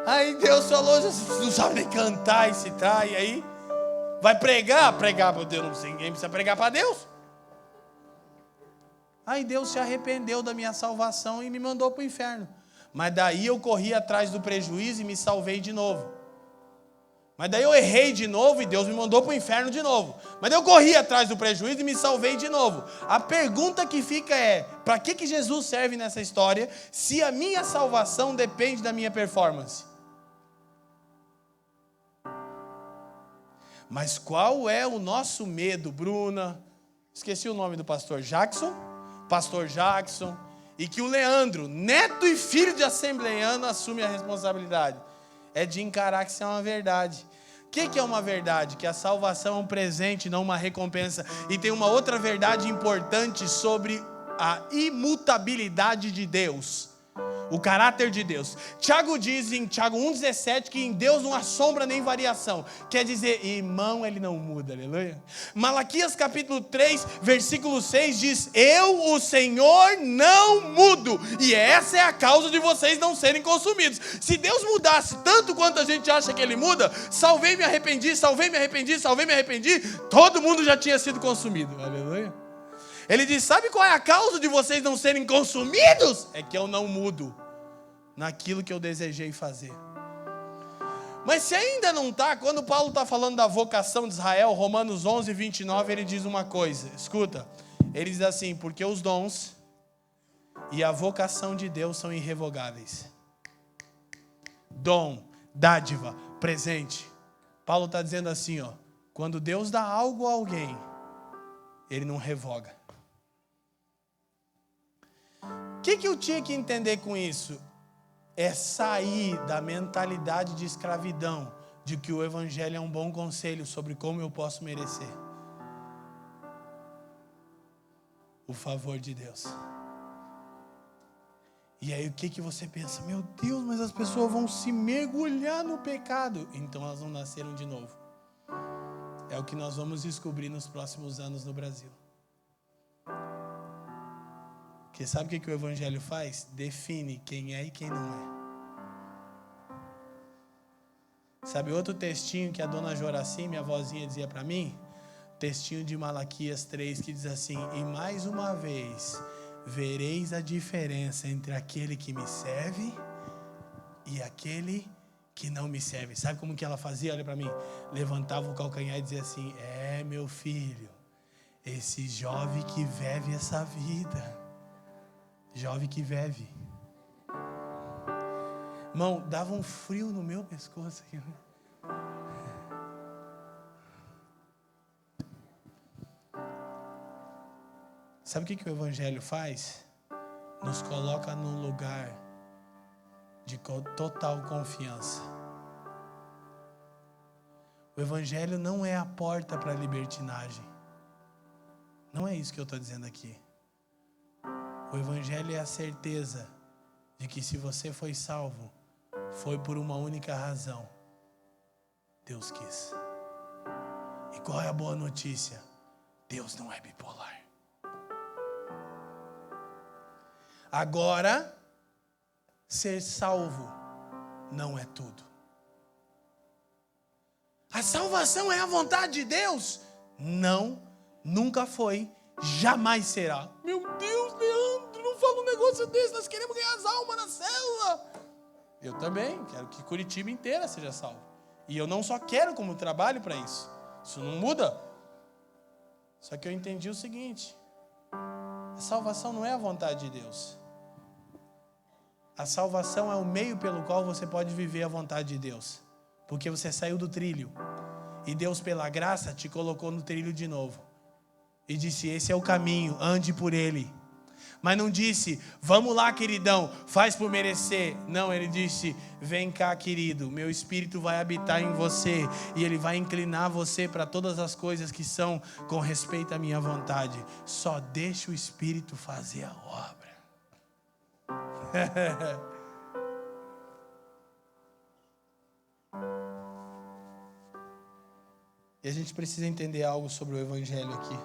Aí Deus falou, não sabe nem cantar esse Traia aí. Vai pregar para Deus, não sei, ninguém precisa pregar para Deus. Aí Deus se arrependeu da minha salvação e me mandou para o inferno. Mas daí eu corri atrás do prejuízo e me salvei de novo. Mas daí eu errei de novo e Deus me mandou para o inferno de novo. Mas daí eu corri atrás do prejuízo e me salvei de novo. A pergunta que fica é, para que Jesus serve nessa história se a minha salvação depende da minha performance? Mas qual é o nosso medo, Bruna? Esqueci o nome do pastor Jackson. Pastor Jackson. E que o Leandro, neto e filho de assembleiano, assume a responsabilidade. É de encarar que isso é uma verdade. O que é uma verdade? Que a salvação é um presente, não uma recompensa. E tem uma outra verdade importante sobre a imutabilidade de Deus. O caráter de Deus. Tiago diz em Tiago 1,17 que em Deus não há sombra nem variação. Quer dizer, irmão, ele não muda, aleluia. Malaquias capítulo 3, versículo 6 diz, eu, o Senhor, não mudo. E essa é a causa de vocês não serem consumidos. Se Deus mudasse tanto quanto a gente acha que ele muda, salvei, me arrependi, todo mundo já tinha sido consumido, aleluia. Ele diz, sabe qual é a causa de vocês não serem consumidos? É que eu não mudo naquilo que eu desejei fazer. Mas se ainda não está, quando Paulo está falando da vocação de Israel, Romanos 11, 29, ele diz uma coisa, escuta, ele diz assim, porque os dons e a vocação de Deus são irrevogáveis. Dom, dádiva, presente. Paulo está dizendo assim, ó, quando Deus dá algo a alguém, ele não revoga. O que eu tinha que entender com isso? É sair da mentalidade de escravidão, de que o evangelho é um bom conselho sobre como eu posso merecer o favor de Deus. E aí o que você pensa? Meu Deus, mas as pessoas vão se mergulhar no pecado. Então elas não nasceram de novo. É o que nós vamos descobrir nos próximos anos no Brasil. Porque sabe o que o evangelho faz? Define quem é e quem não é. Sabe outro textinho que a dona Joraci, minha vozinha, dizia para mim? Textinho de Malaquias 3, que diz assim, e mais uma vez, vereis a diferença entre aquele que me serve e aquele que não me serve. Sabe como que ela fazia? Olha para mim. Levantava o calcanhar e dizia assim, meu filho, esse jovem que vive essa vida. Jovem que vive. Irmão, dava um frio no meu pescoço aqui. Sabe o que o Evangelho faz? Nos coloca num lugar de total confiança. O Evangelho não é a porta para a libertinagem. Não é isso que eu estou dizendo aqui. O Evangelho é a certeza de que se você foi salvo, foi por uma única razão. Deus quis. E qual é a boa notícia? Deus não é bipolar. Agora, ser salvo não é tudo. A salvação é a vontade de Deus? Não, nunca foi, jamais será. Meu Deus, Leandro, não fala um negócio desse, nós queremos ganhar as almas na célula. Eu também, quero que Curitiba inteira seja salva. E eu não só quero, como trabalho para isso. Isso não muda. Só que eu entendi o seguinte: a salvação não é a vontade de Deus. A salvação é o meio pelo qual você pode viver a vontade de Deus. Porque você saiu do trilho. E Deus, pela graça, te colocou no trilho de novo. E disse, esse é o caminho, ande por ele. Mas não disse, vamos lá, queridão, faz por merecer. Não, ele disse, vem cá, querido, meu Espírito vai habitar em você. E ele vai inclinar você para todas as coisas que são com respeito à minha vontade. Só deixa o Espírito fazer a obra. E a gente precisa entender algo sobre o Evangelho aqui.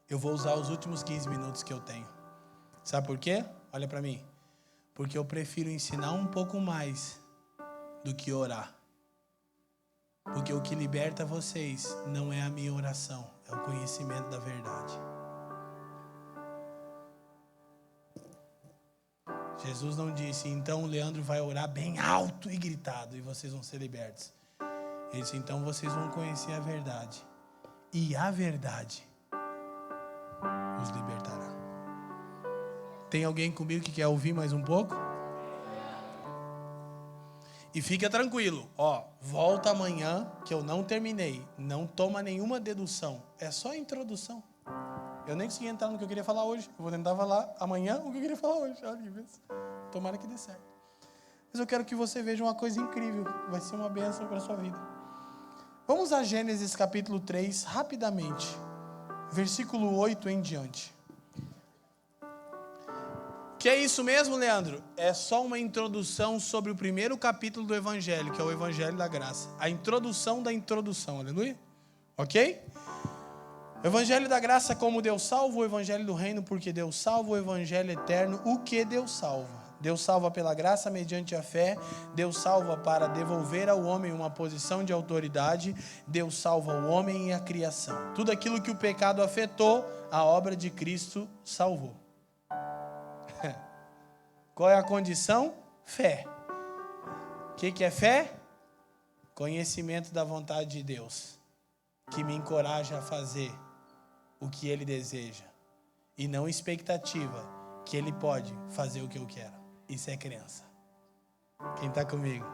Eu vou usar os últimos 15 minutos que eu tenho. Sabe por quê? Olha para mim. Porque eu prefiro ensinar um pouco mais do que orar. Porque o que liberta vocês não é a minha oração, é o conhecimento da verdade. Jesus não disse, então o Leandro vai orar bem alto e gritado e vocês vão ser libertos. Ele disse, então vocês vão conhecer a verdade. E a verdade os libertará. Tem alguém comigo que quer ouvir mais um pouco? E fica tranquilo, volta amanhã que eu não terminei. Não toma nenhuma dedução, é só a introdução. Eu nem consegui entrar no que eu queria falar hoje. Eu vou tentar falar amanhã o que eu queria falar hoje. Olha que vez. Tomara que dê certo. Mas eu quero que você veja uma coisa incrível. Vai ser uma bênção para a sua vida. Vamos a Gênesis capítulo 3, rapidamente. Versículo 8 em diante. Que é isso mesmo, Leandro? É só uma introdução sobre o primeiro capítulo do Evangelho, que é o Evangelho da Graça. A introdução da introdução, aleluia? Ok? O Evangelho da Graça como Deus salva, o Evangelho do Reino porque Deus salva, o Evangelho eterno, o que Deus salva. Deus salva pela graça mediante a fé, Deus salva para devolver ao homem uma posição de autoridade, Deus salva o homem e a criação. Tudo aquilo que o pecado afetou, a obra de Cristo salvou. Qual é a condição? Fé. O que é fé? Conhecimento da vontade de Deus, que me encoraja a fazer o que Ele deseja, e não expectativa que Ele pode fazer o que eu quero. Isso é crença. Quem está comigo?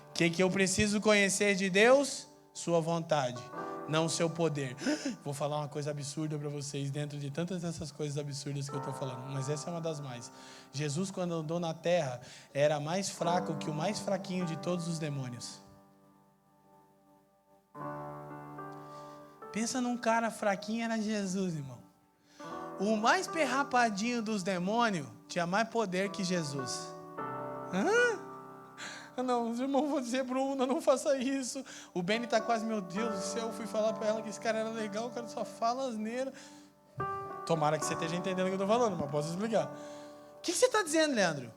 O que eu preciso conhecer de Deus? Sua vontade, não seu poder. Vou falar uma coisa absurda para vocês, dentro de tantas dessas coisas absurdas que eu estou falando, mas essa é uma das mais. Jesus, quando andou na terra, era mais fraco que o mais fraquinho de todos os demônios. Pensa num cara fraquinho, era Jesus, irmão. O mais perrapadinho dos demônios tinha mais poder que Jesus. Não, os irmãos vão dizer, Bruna, não faça isso. O Benny está quase, meu Deus do céu, eu fui falar para ela que esse cara era legal, o cara só fala asneira. Tomara que você esteja entendendo o que eu estou falando, mas posso explicar. O que você está dizendo, Leandro?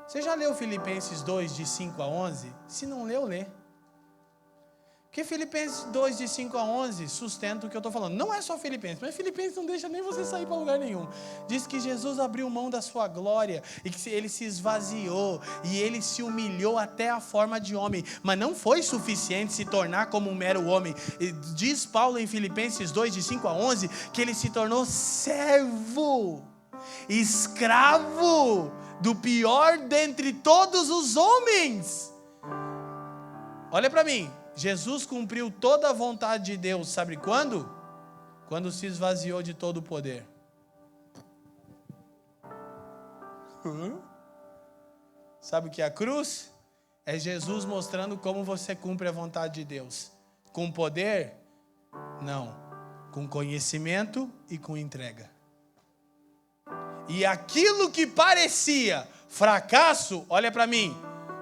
Você já leu Filipenses 2, de 5 a 11? Se não leu, lê. Porque Filipenses 2, de 5 a 11, sustenta o que eu estou falando. Não é só Filipenses, mas Filipenses não deixa nem você sair para lugar nenhum. Diz que Jesus abriu mão da sua glória e que ele se esvaziou e ele se humilhou até a forma de homem. Mas não foi suficiente se tornar como um mero homem. E diz Paulo em Filipenses 2, de 5 a 11, que ele se tornou servo, escravo do pior dentre todos os homens. Olha para mim. Jesus cumpriu toda a vontade de Deus, sabe quando? Quando se esvaziou de todo o poder. Sabe o que é a cruz? É Jesus mostrando como você cumpre a vontade de Deus. Com poder? Não. Com conhecimento e com entrega. E aquilo que parecia fracasso, olha para mim.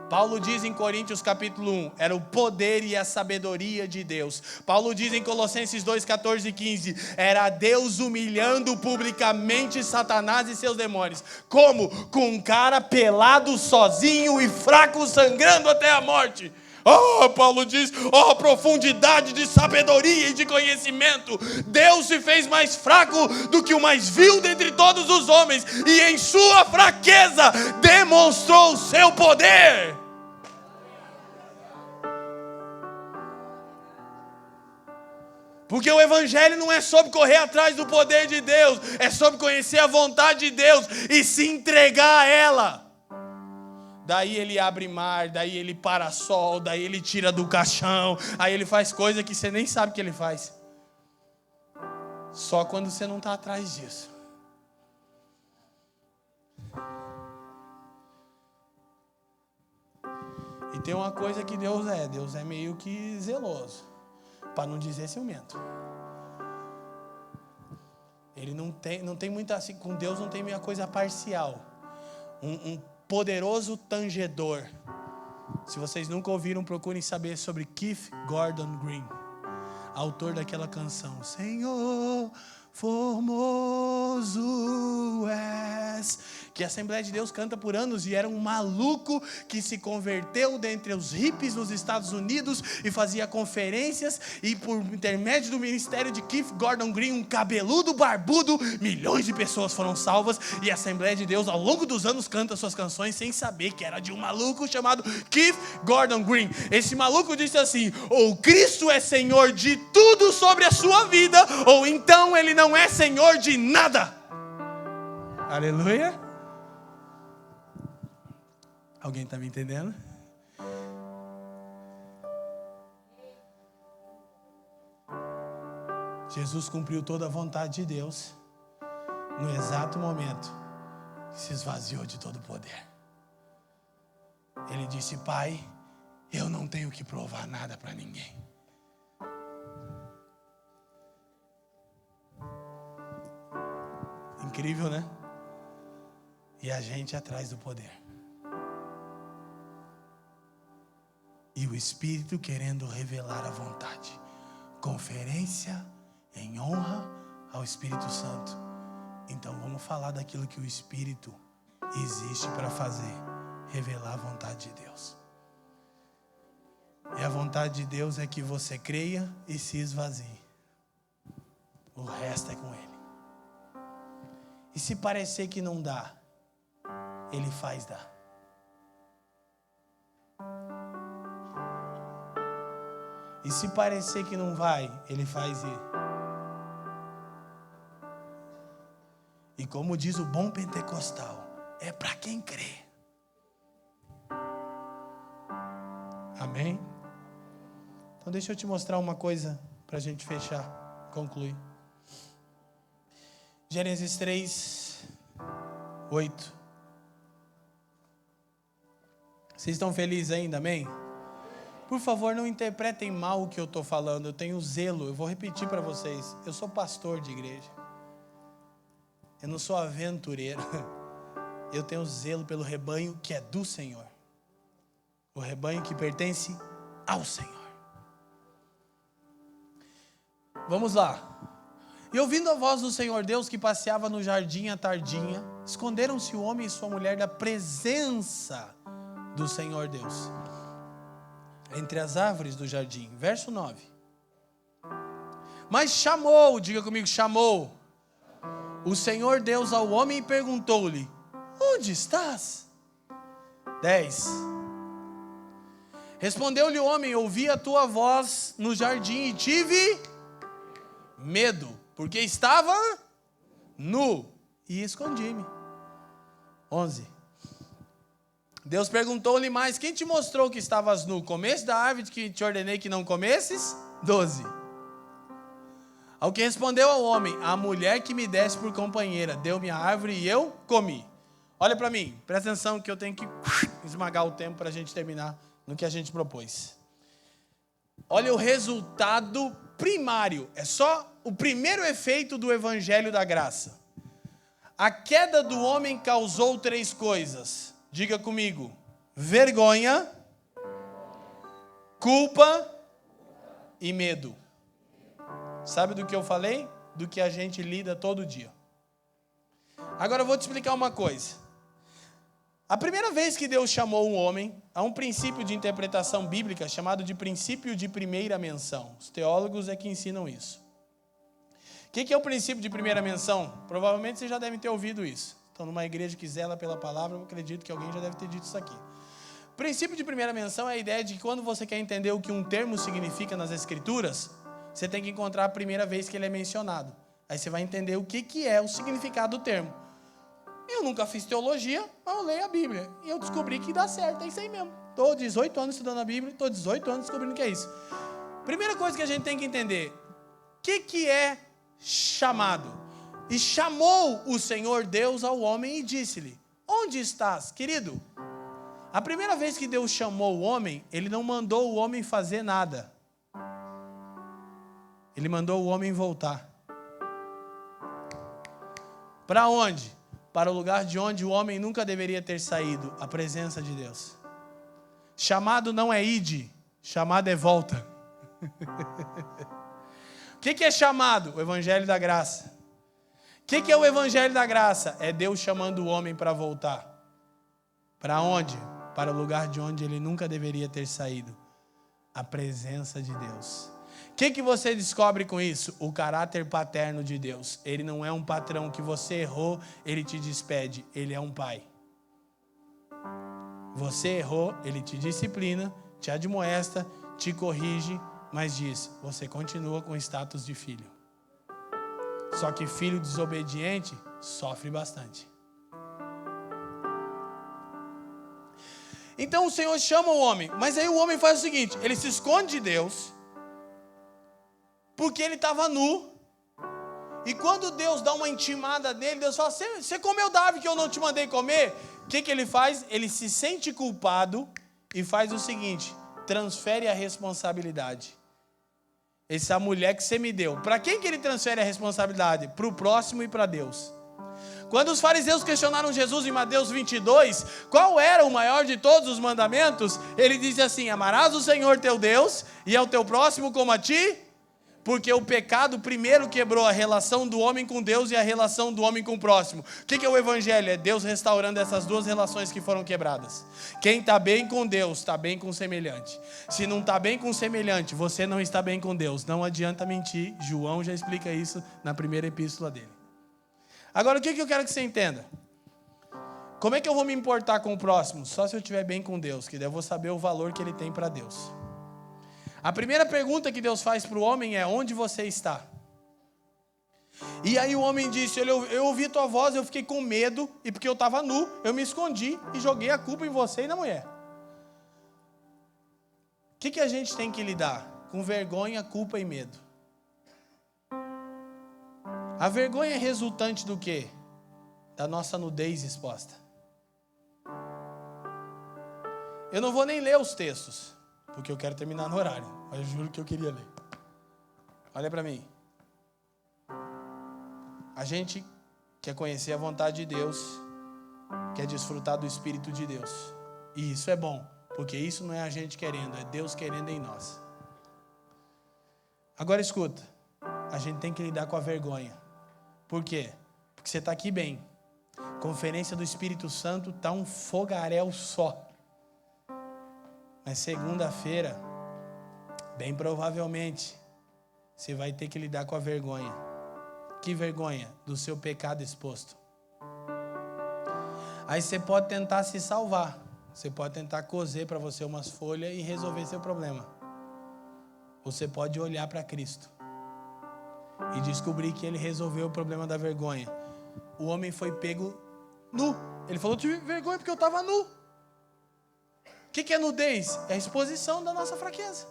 Paulo diz em Coríntios capítulo 1, era o poder e a sabedoria de Deus. Paulo diz em Colossenses 2, 14 e 15, era Deus humilhando publicamente Satanás e seus demônios. Como? Com um cara pelado, sozinho e fraco, sangrando até a morte. Oh, Paulo diz, oh, profundidade de sabedoria e de conhecimento. Deus se fez mais fraco do que o mais vil dentre todos os homens, e em sua fraqueza demonstrou o seu poder. Porque o evangelho não é sobre correr atrás do poder de Deus, é sobre conhecer a vontade de Deus e se entregar a ela. Daí ele abre mar, daí ele para sol, daí ele tira do caixão, aí ele faz coisa que você nem sabe que ele faz. Só quando você não está atrás disso. E tem uma coisa que Deus é meio que zeloso, para não dizer ciumento. Ele não tem muita, assim, com Deus não tem meia coisa parcial. Um poderoso tangedor. Se vocês nunca ouviram, procurem saber sobre Keith Gordon Green, autor daquela canção, Senhor, formoso és, que a Assembleia de Deus canta por anos, e era um maluco que se converteu dentre os hippies nos Estados Unidos e fazia conferências, e por intermédio do ministério de Keith Gordon Green, um cabeludo barbudo, milhões de pessoas foram salvas, e a Assembleia de Deus ao longo dos anos canta suas canções sem saber que era de um maluco chamado Keith Gordon Green. Esse maluco disse assim: ou Cristo é Senhor de tudo sobre a sua vida, ou então Ele não é Senhor de nada. Aleluia. Alguém está me entendendo? Jesus cumpriu toda a vontade de Deus no exato momento que se esvaziou de todo o poder. Ele disse: Pai, eu não tenho que provar nada para ninguém. Incrível, né? E a gente atrás do poder. E o Espírito querendo revelar a vontade. Conferência em honra ao Espírito Santo. Então vamos falar daquilo que o Espírito existe para fazer. Revelar a vontade de Deus. E a vontade de Deus é que você creia e se esvazie. O resto é com Ele. E se parecer que não dá, Ele faz dar. E se parecer que não vai, Ele faz ir. E como diz o bom pentecostal, é para quem crê. Amém? Então deixa eu te mostrar uma coisa para a gente fechar, concluir. Gênesis 3, 8. Vocês estão felizes ainda, amém? Por favor, não interpretem mal o que eu estou falando. Eu tenho zelo, eu vou repetir para vocês. Eu sou pastor de igreja. Eu não sou aventureiro. Eu tenho zelo pelo rebanho que é do Senhor. O rebanho que pertence ao Senhor. Vamos lá. E ouvindo a voz do Senhor Deus que passeava no jardim à tardinha, esconderam-se o homem e sua mulher da presença do Senhor Deus, entre as árvores do jardim. Verso 9. Mas chamou, diga comigo, chamou o Senhor Deus ao homem e perguntou-lhe: onde estás? 10. Respondeu-lhe o homem: ouvi a tua voz no jardim e tive medo, porque estava nu e escondi-me. 11. Deus perguntou-lhe mais: quem te mostrou que estavas nu? Comeste da árvore que te ordenei que não comesses? 12. Ao que respondeu ao homem: a mulher que me desse por companheira deu-me a árvore e eu comi. Olha para mim, presta atenção que eu tenho que esmagar o tempo para a gente terminar no que a gente propôs. Olha o resultado primário, é só o primeiro efeito do evangelho da graça. A queda do homem causou 3 coisas. Diga comigo: vergonha, culpa e medo. Sabe do que eu falei? Do que a gente lida todo dia. Agora eu vou te explicar uma coisa. A primeira vez que Deus chamou um homem, há um princípio de interpretação bíblica chamado de princípio de primeira menção. Os teólogos é que ensinam isso. O que é o princípio de primeira menção? Provavelmente vocês já devem ter ouvido isso. Então, numa igreja que zela pela palavra, eu acredito que alguém já deve ter dito isso aqui. O princípio de primeira menção é a ideia de que quando você quer entender o que um termo significa nas Escrituras, você tem que encontrar a primeira vez que ele é mencionado. Aí você vai entender o que é o significado do termo. Eu nunca fiz teologia, mas eu leio a Bíblia. E eu descobri que dá certo, é isso aí mesmo. Estou 18 anos estudando a Bíblia, estou 18 anos descobrindo o que é isso. Primeira coisa que a gente tem que entender, o que é chamado? E chamou o Senhor Deus ao homem e disse-lhe: onde estás, querido? A primeira vez que Deus chamou o homem, Ele não mandou o homem fazer nada. Ele mandou o homem voltar. Para onde? Para o lugar de onde o homem nunca deveria ter saído, a presença de Deus. Chamado não é ide, chamado é volta. O que é chamado? O Evangelho da Graça. O que é o Evangelho da Graça? É Deus chamando o homem para voltar. Para onde? Para o lugar de onde ele nunca deveria ter saído, a presença de Deus. O que você descobre com isso? O caráter paterno de Deus. Ele não é um patrão que você errou, Ele te despede. Ele é um pai. Você errou, Ele te disciplina, te admoesta, te corrige, mas diz, você continua com o status de filho. Só que filho desobediente sofre bastante. Então o Senhor chama o homem, mas aí o homem faz o seguinte, ele se esconde de Deus, porque ele estava nu. E quando Deus dá uma intimada nele, Deus fala, você comeu da árvore que eu não te mandei comer? O que ele faz? Ele se sente culpado e faz o seguinte, transfere a responsabilidade. Essa mulher que você me deu, para quem que ele transfere a responsabilidade? Para o próximo e para Deus. Quando os fariseus questionaram Jesus em Mateus 22, qual era o maior de todos os mandamentos? Ele disse assim, amarás o Senhor teu Deus e ao teu próximo como a ti. Porque o pecado primeiro quebrou a relação do homem com Deus e a relação do homem com o próximo. O que é o Evangelho? É Deus restaurando essas duas relações que foram quebradas. Quem está bem com Deus, está bem com o semelhante. Se não está bem com o semelhante, você não está bem com Deus. Não adianta mentir. João já explica isso na primeira epístola dele. Agora, o que eu quero que você entenda? Como é que eu vou me importar com o próximo? Só se eu estiver bem com Deus, que daí eu vou saber o valor que ele tem para Deus. A primeira pergunta que Deus faz para o homem é, onde você está? E aí o homem disse, eu ouvi tua voz, eu fiquei com medo, e porque eu estava nu, eu me escondi e joguei a culpa em você e na mulher. O que a gente tem que lidar? Com vergonha, culpa e medo. A vergonha é resultante do quê? Da nossa nudez exposta. Eu não vou nem ler os textos, porque eu quero terminar no horário, mas eu juro que eu queria ler. Olha para mim. A gente quer conhecer a vontade de Deus, quer desfrutar do Espírito de Deus. E isso é bom, porque isso não é a gente querendo, é Deus querendo em nós. Agora escuta, a gente tem que lidar com a vergonha. Por quê? Porque você está aqui bem. Conferência do Espírito Santo está um fogaréu só. Mas segunda-feira, bem provavelmente, você vai ter que lidar com a vergonha. Que vergonha? Do seu pecado exposto. Aí você pode tentar se salvar. Você pode tentar coser para você umas folhas e resolver seu problema. Ou você pode olhar para Cristo e descobrir que Ele resolveu o problema da vergonha. O homem foi pego nu. Ele falou, eu tive vergonha porque eu estava nu. O que é nudez? É a exposição da nossa fraqueza.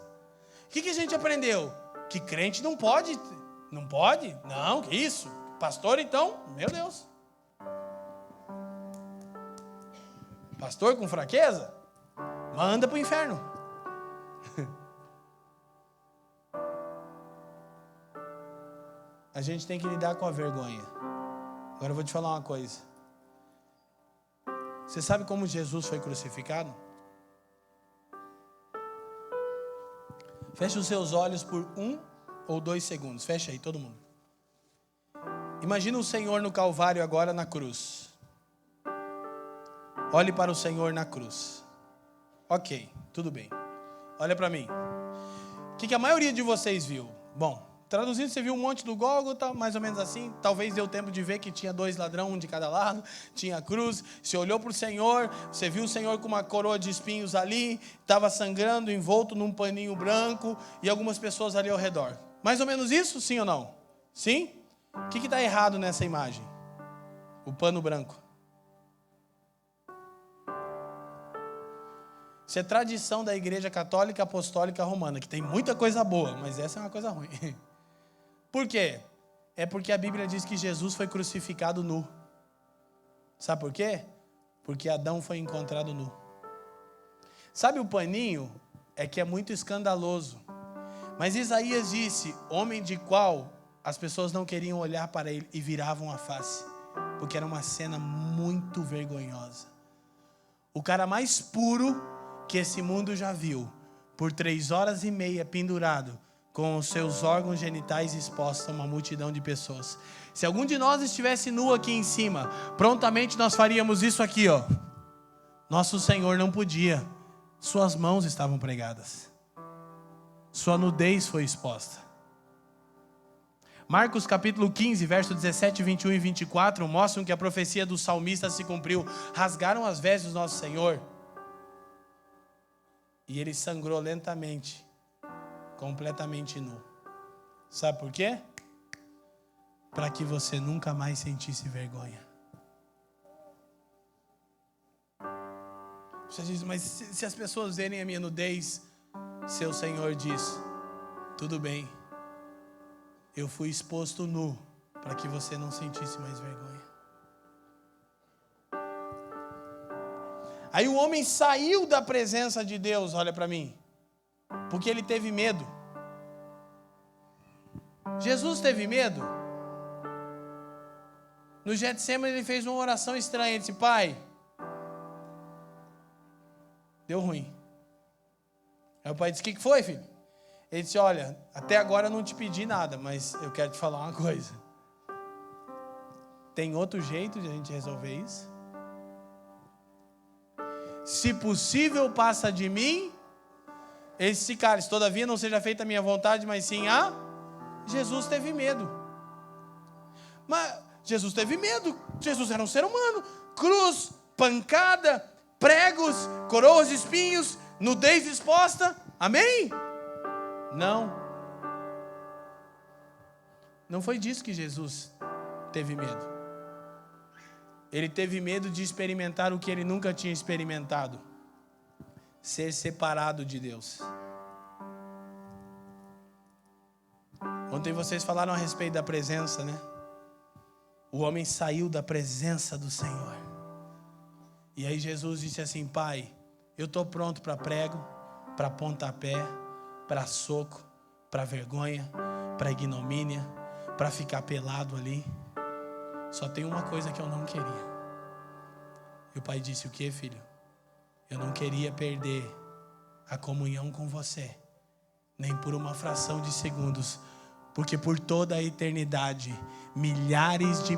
O que a gente aprendeu? Que crente não pode Não pode? Não, que isso? Pastor, então, meu Deus. Pastor com fraqueza? Manda para o inferno. A gente tem que lidar com a vergonha. Agora eu vou te falar uma coisa. Você sabe como Jesus foi crucificado? Feche os seus olhos por 1 ou 2 segundos. Fecha aí, todo mundo. Imagina o Senhor no Calvário agora na cruz. Olhe para o Senhor na cruz. Ok, tudo bem. Olha para mim. O que a maioria de vocês viu? Bom, traduzindo, você viu um monte do Gólgota, mais ou menos assim. Talvez deu tempo de ver que tinha 2 ladrões, um de cada lado. Tinha a cruz. Você olhou para o Senhor. Você viu o Senhor com uma coroa de espinhos ali. Estava sangrando, envolto num paninho branco. E algumas pessoas ali ao redor. Mais ou menos isso, sim ou não? Sim? O que está errado nessa imagem? O pano branco. Isso é tradição da Igreja Católica Apostólica Romana, que tem muita coisa boa, mas essa é uma coisa ruim. Por quê? É porque a Bíblia diz que Jesus foi crucificado nu. Sabe por quê? Porque Adão foi encontrado nu. Sabe o paninho? É que é muito escandaloso. Mas Isaías disse, homem de qual as pessoas não queriam olhar para ele e viravam a face. Porque era uma cena muito vergonhosa. O cara mais puro que esse mundo já viu, por 3 horas e meia pendurado, com os seus órgãos genitais expostos a uma multidão de pessoas. Se algum de nós estivesse nu aqui em cima, prontamente nós faríamos isso aqui, ó. Nosso Senhor não podia. Suas mãos estavam pregadas. Sua nudez foi exposta. Marcos capítulo 15, verso 17, 21 e 24 mostram que a profecia do salmista se cumpriu. Rasgaram as vestes do nosso Senhor. E ele sangrou lentamente, completamente nu. Sabe por quê? Para que você nunca mais sentisse vergonha. Você diz, mas se as pessoas verem a minha nudez, seu Senhor diz, tudo bem, eu fui exposto nu, para que você não sentisse mais vergonha. Aí o homem saiu da presença de Deus, olha para mim, porque ele teve medo. Jesus teve medo. No Getsemane ele fez uma oração estranha, ele disse, Pai, deu ruim. Aí o pai disse, o que foi, filho? Ele disse, olha, até agora eu não te pedi nada, mas eu quero te falar uma coisa. Tem outro jeito de a gente resolver isso? Se possível, passa de mim esse cálice. Todavia não seja feita a minha vontade, mas sim a... Jesus teve medo. Mas Jesus teve medo. Jesus era um ser humano. Cruz, pancada, pregos, coroas de espinhos, nudez exposta. Amém? Não. Não foi disso que Jesus teve medo. Ele teve medo de experimentar o que ele nunca tinha experimentado. Ser separado de Deus. Ontem vocês falaram a respeito da presença, né? O homem saiu da presença do Senhor. E aí Jesus disse assim, Pai, eu estou pronto para prego, para pontapé, para soco, para vergonha, para ignomínia, para ficar pelado ali. Só tem uma coisa que eu não queria. E o pai disse, o que, filho? Eu não queria perder a comunhão com você, nem por uma fração de segundos, porque por toda a eternidade, milhares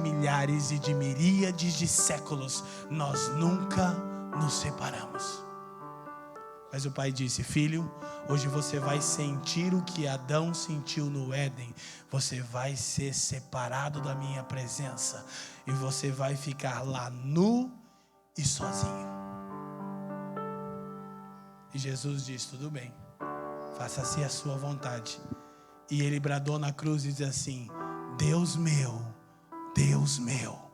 e de miríades de séculos, nós nunca nos separamos. Mas o pai disse, filho, hoje você vai sentir o que Adão sentiu no Éden. Você vai ser separado da minha presença. E você vai ficar lá nu e sozinho. E Jesus disse, tudo bem, faça-se a sua vontade. E ele bradou na cruz e diz assim, Deus meu, Deus meu.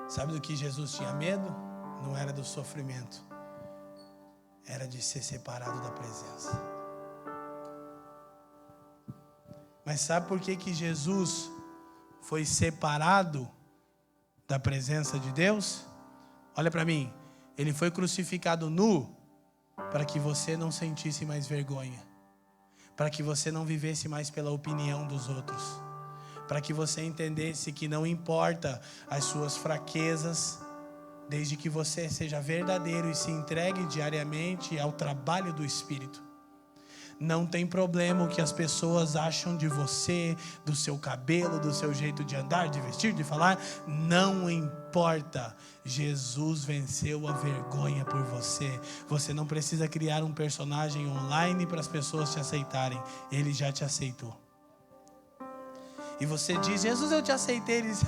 Sabe do que Jesus tinha medo? Não era do sofrimento. era de ser separado da presença. Mas sabe por que Jesus foi separado da presença de Deus? Olha para mim. Ele foi crucificado nu para que você não sentisse mais vergonha. Para que você não vivesse mais pela opinião dos outros. Para que você entendesse que não importa as suas fraquezas, desde que você seja verdadeiro e se entregue diariamente ao trabalho do Espírito. Não tem problema o que as pessoas acham de você, do seu cabelo, do seu jeito de andar, de vestir, de falar. Não importa. Jesus venceu a vergonha por você. Você não precisa criar um personagem online para as pessoas te aceitarem. Ele já te aceitou. E você diz, Jesus, eu te aceitei. Ele diz,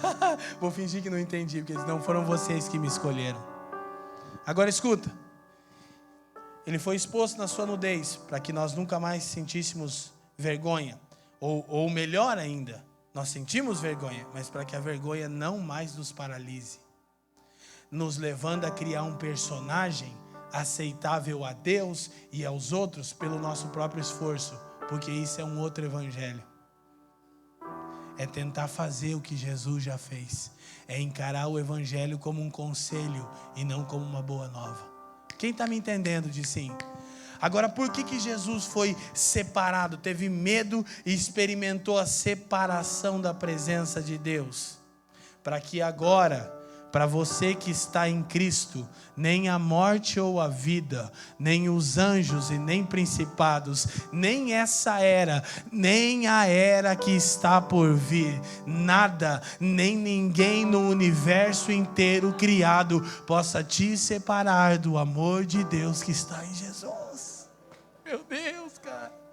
vou fingir que não entendi, porque não foram vocês que me escolheram. Agora escuta. Ele foi exposto na sua nudez, para que nós nunca mais sentíssemos vergonha. Ou melhor ainda, nós sentimos vergonha, mas para que a vergonha não mais nos paralise. Nos levando a criar um personagem aceitável a Deus e aos outros pelo nosso próprio esforço. Porque isso é um outro evangelho. É tentar fazer o que Jesus já fez. É encarar o evangelho como um conselho e não como uma boa nova. Quem está me entendendo diz sim. Agora, por que Jesus foi separado? Teve medo e experimentou a separação da presença de Deus. Para que agora, para você que está em Cristo, nem a morte ou a vida, nem os anjos e nem principados, nem essa era, nem a era que está por vir, nada, nem ninguém no universo inteiro criado possa te separar do amor de Deus que está em Jesus. Meu Deus, cara.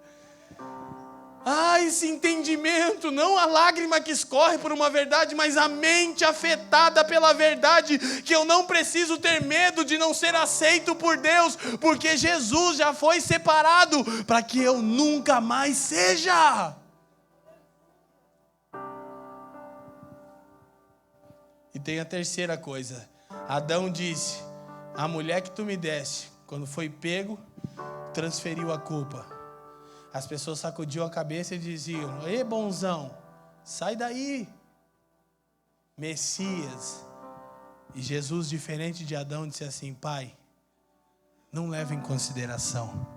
Esse entendimento, não a lágrima que escorre por uma verdade, mas a mente afetada pela verdade, que eu não preciso ter medo de não ser aceito por Deus, porque Jesus já foi separado para que eu nunca mais seja. E tem a terceira coisa. Adão disse, a mulher que tu me deste, quando foi pego, transferiu a culpa. As pessoas sacudiam a cabeça e diziam, ei bonzão, sai daí, Messias. E Jesus, diferente de Adão, disse assim, Pai, não leva em consideração.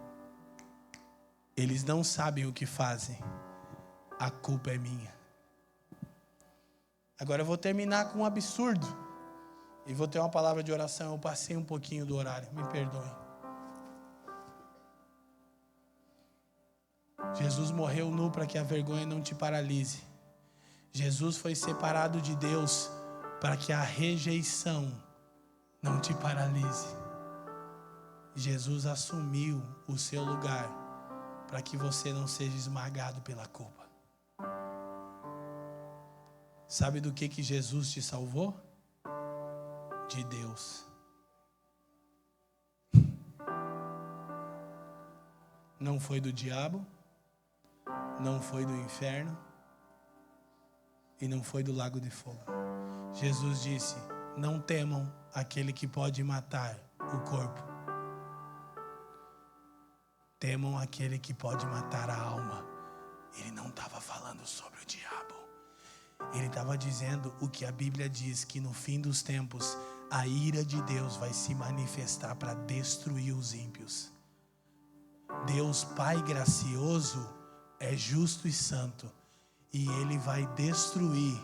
Eles não sabem o que fazem. A culpa é minha. Agora eu vou terminar com um absurdo. E vou ter uma palavra de oração. Eu passei um pouquinho do horário, me perdoem. Jesus morreu nu para que a vergonha não te paralise. Jesus foi separado de Deus para que a rejeição não te paralise. Jesus assumiu o seu lugar para que você não seja esmagado pela culpa. Sabe do que Jesus te salvou? De Deus. Não foi do diabo, não foi do inferno e não foi do lago de fogo. Jesus disse, não temam aquele que pode matar o corpo. Temam aquele que pode matar a alma. Ele não estava falando sobre o diabo. Ele estava dizendo o que a Bíblia diz, que no fim dos tempos, a ira de Deus vai se manifestar para destruir os ímpios. Deus Pai gracioso é justo e santo, e Ele vai destruir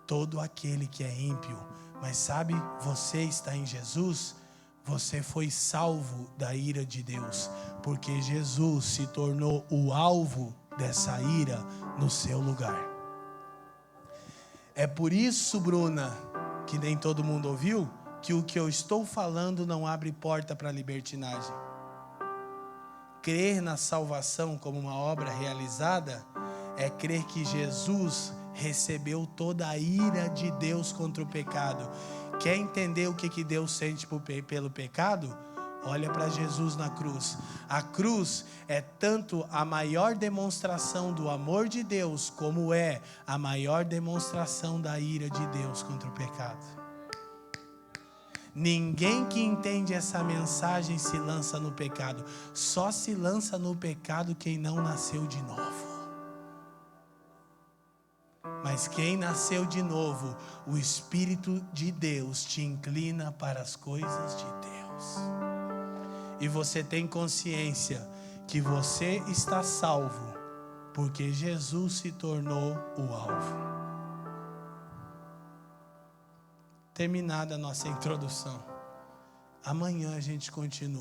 todo aquele que é ímpio. Mas sabe, você está em Jesus, você foi salvo da ira de Deus, porque Jesus se tornou o alvo dessa ira no seu lugar. É por isso, Bruna, que nem todo mundo ouviu, que o que eu estou falando não abre porta para libertinagem. Crer na salvação como uma obra realizada é crer que Jesus recebeu toda a ira de Deus contra o pecado. Quer entender o que Deus sente pelo pecado? Olha para Jesus na cruz. A cruz é tanto a maior demonstração do amor de Deus, como é a maior demonstração da ira de Deus contra o pecado. Ninguém que entende essa mensagem se lança no pecado. Só se lança no pecado quem não nasceu de novo. Mas quem nasceu de novo, o Espírito de Deus te inclina para as coisas de Deus. E você tem consciência que você está salvo, porque Jesus se tornou o alvo. Terminada a nossa introdução. Amanhã a gente continua.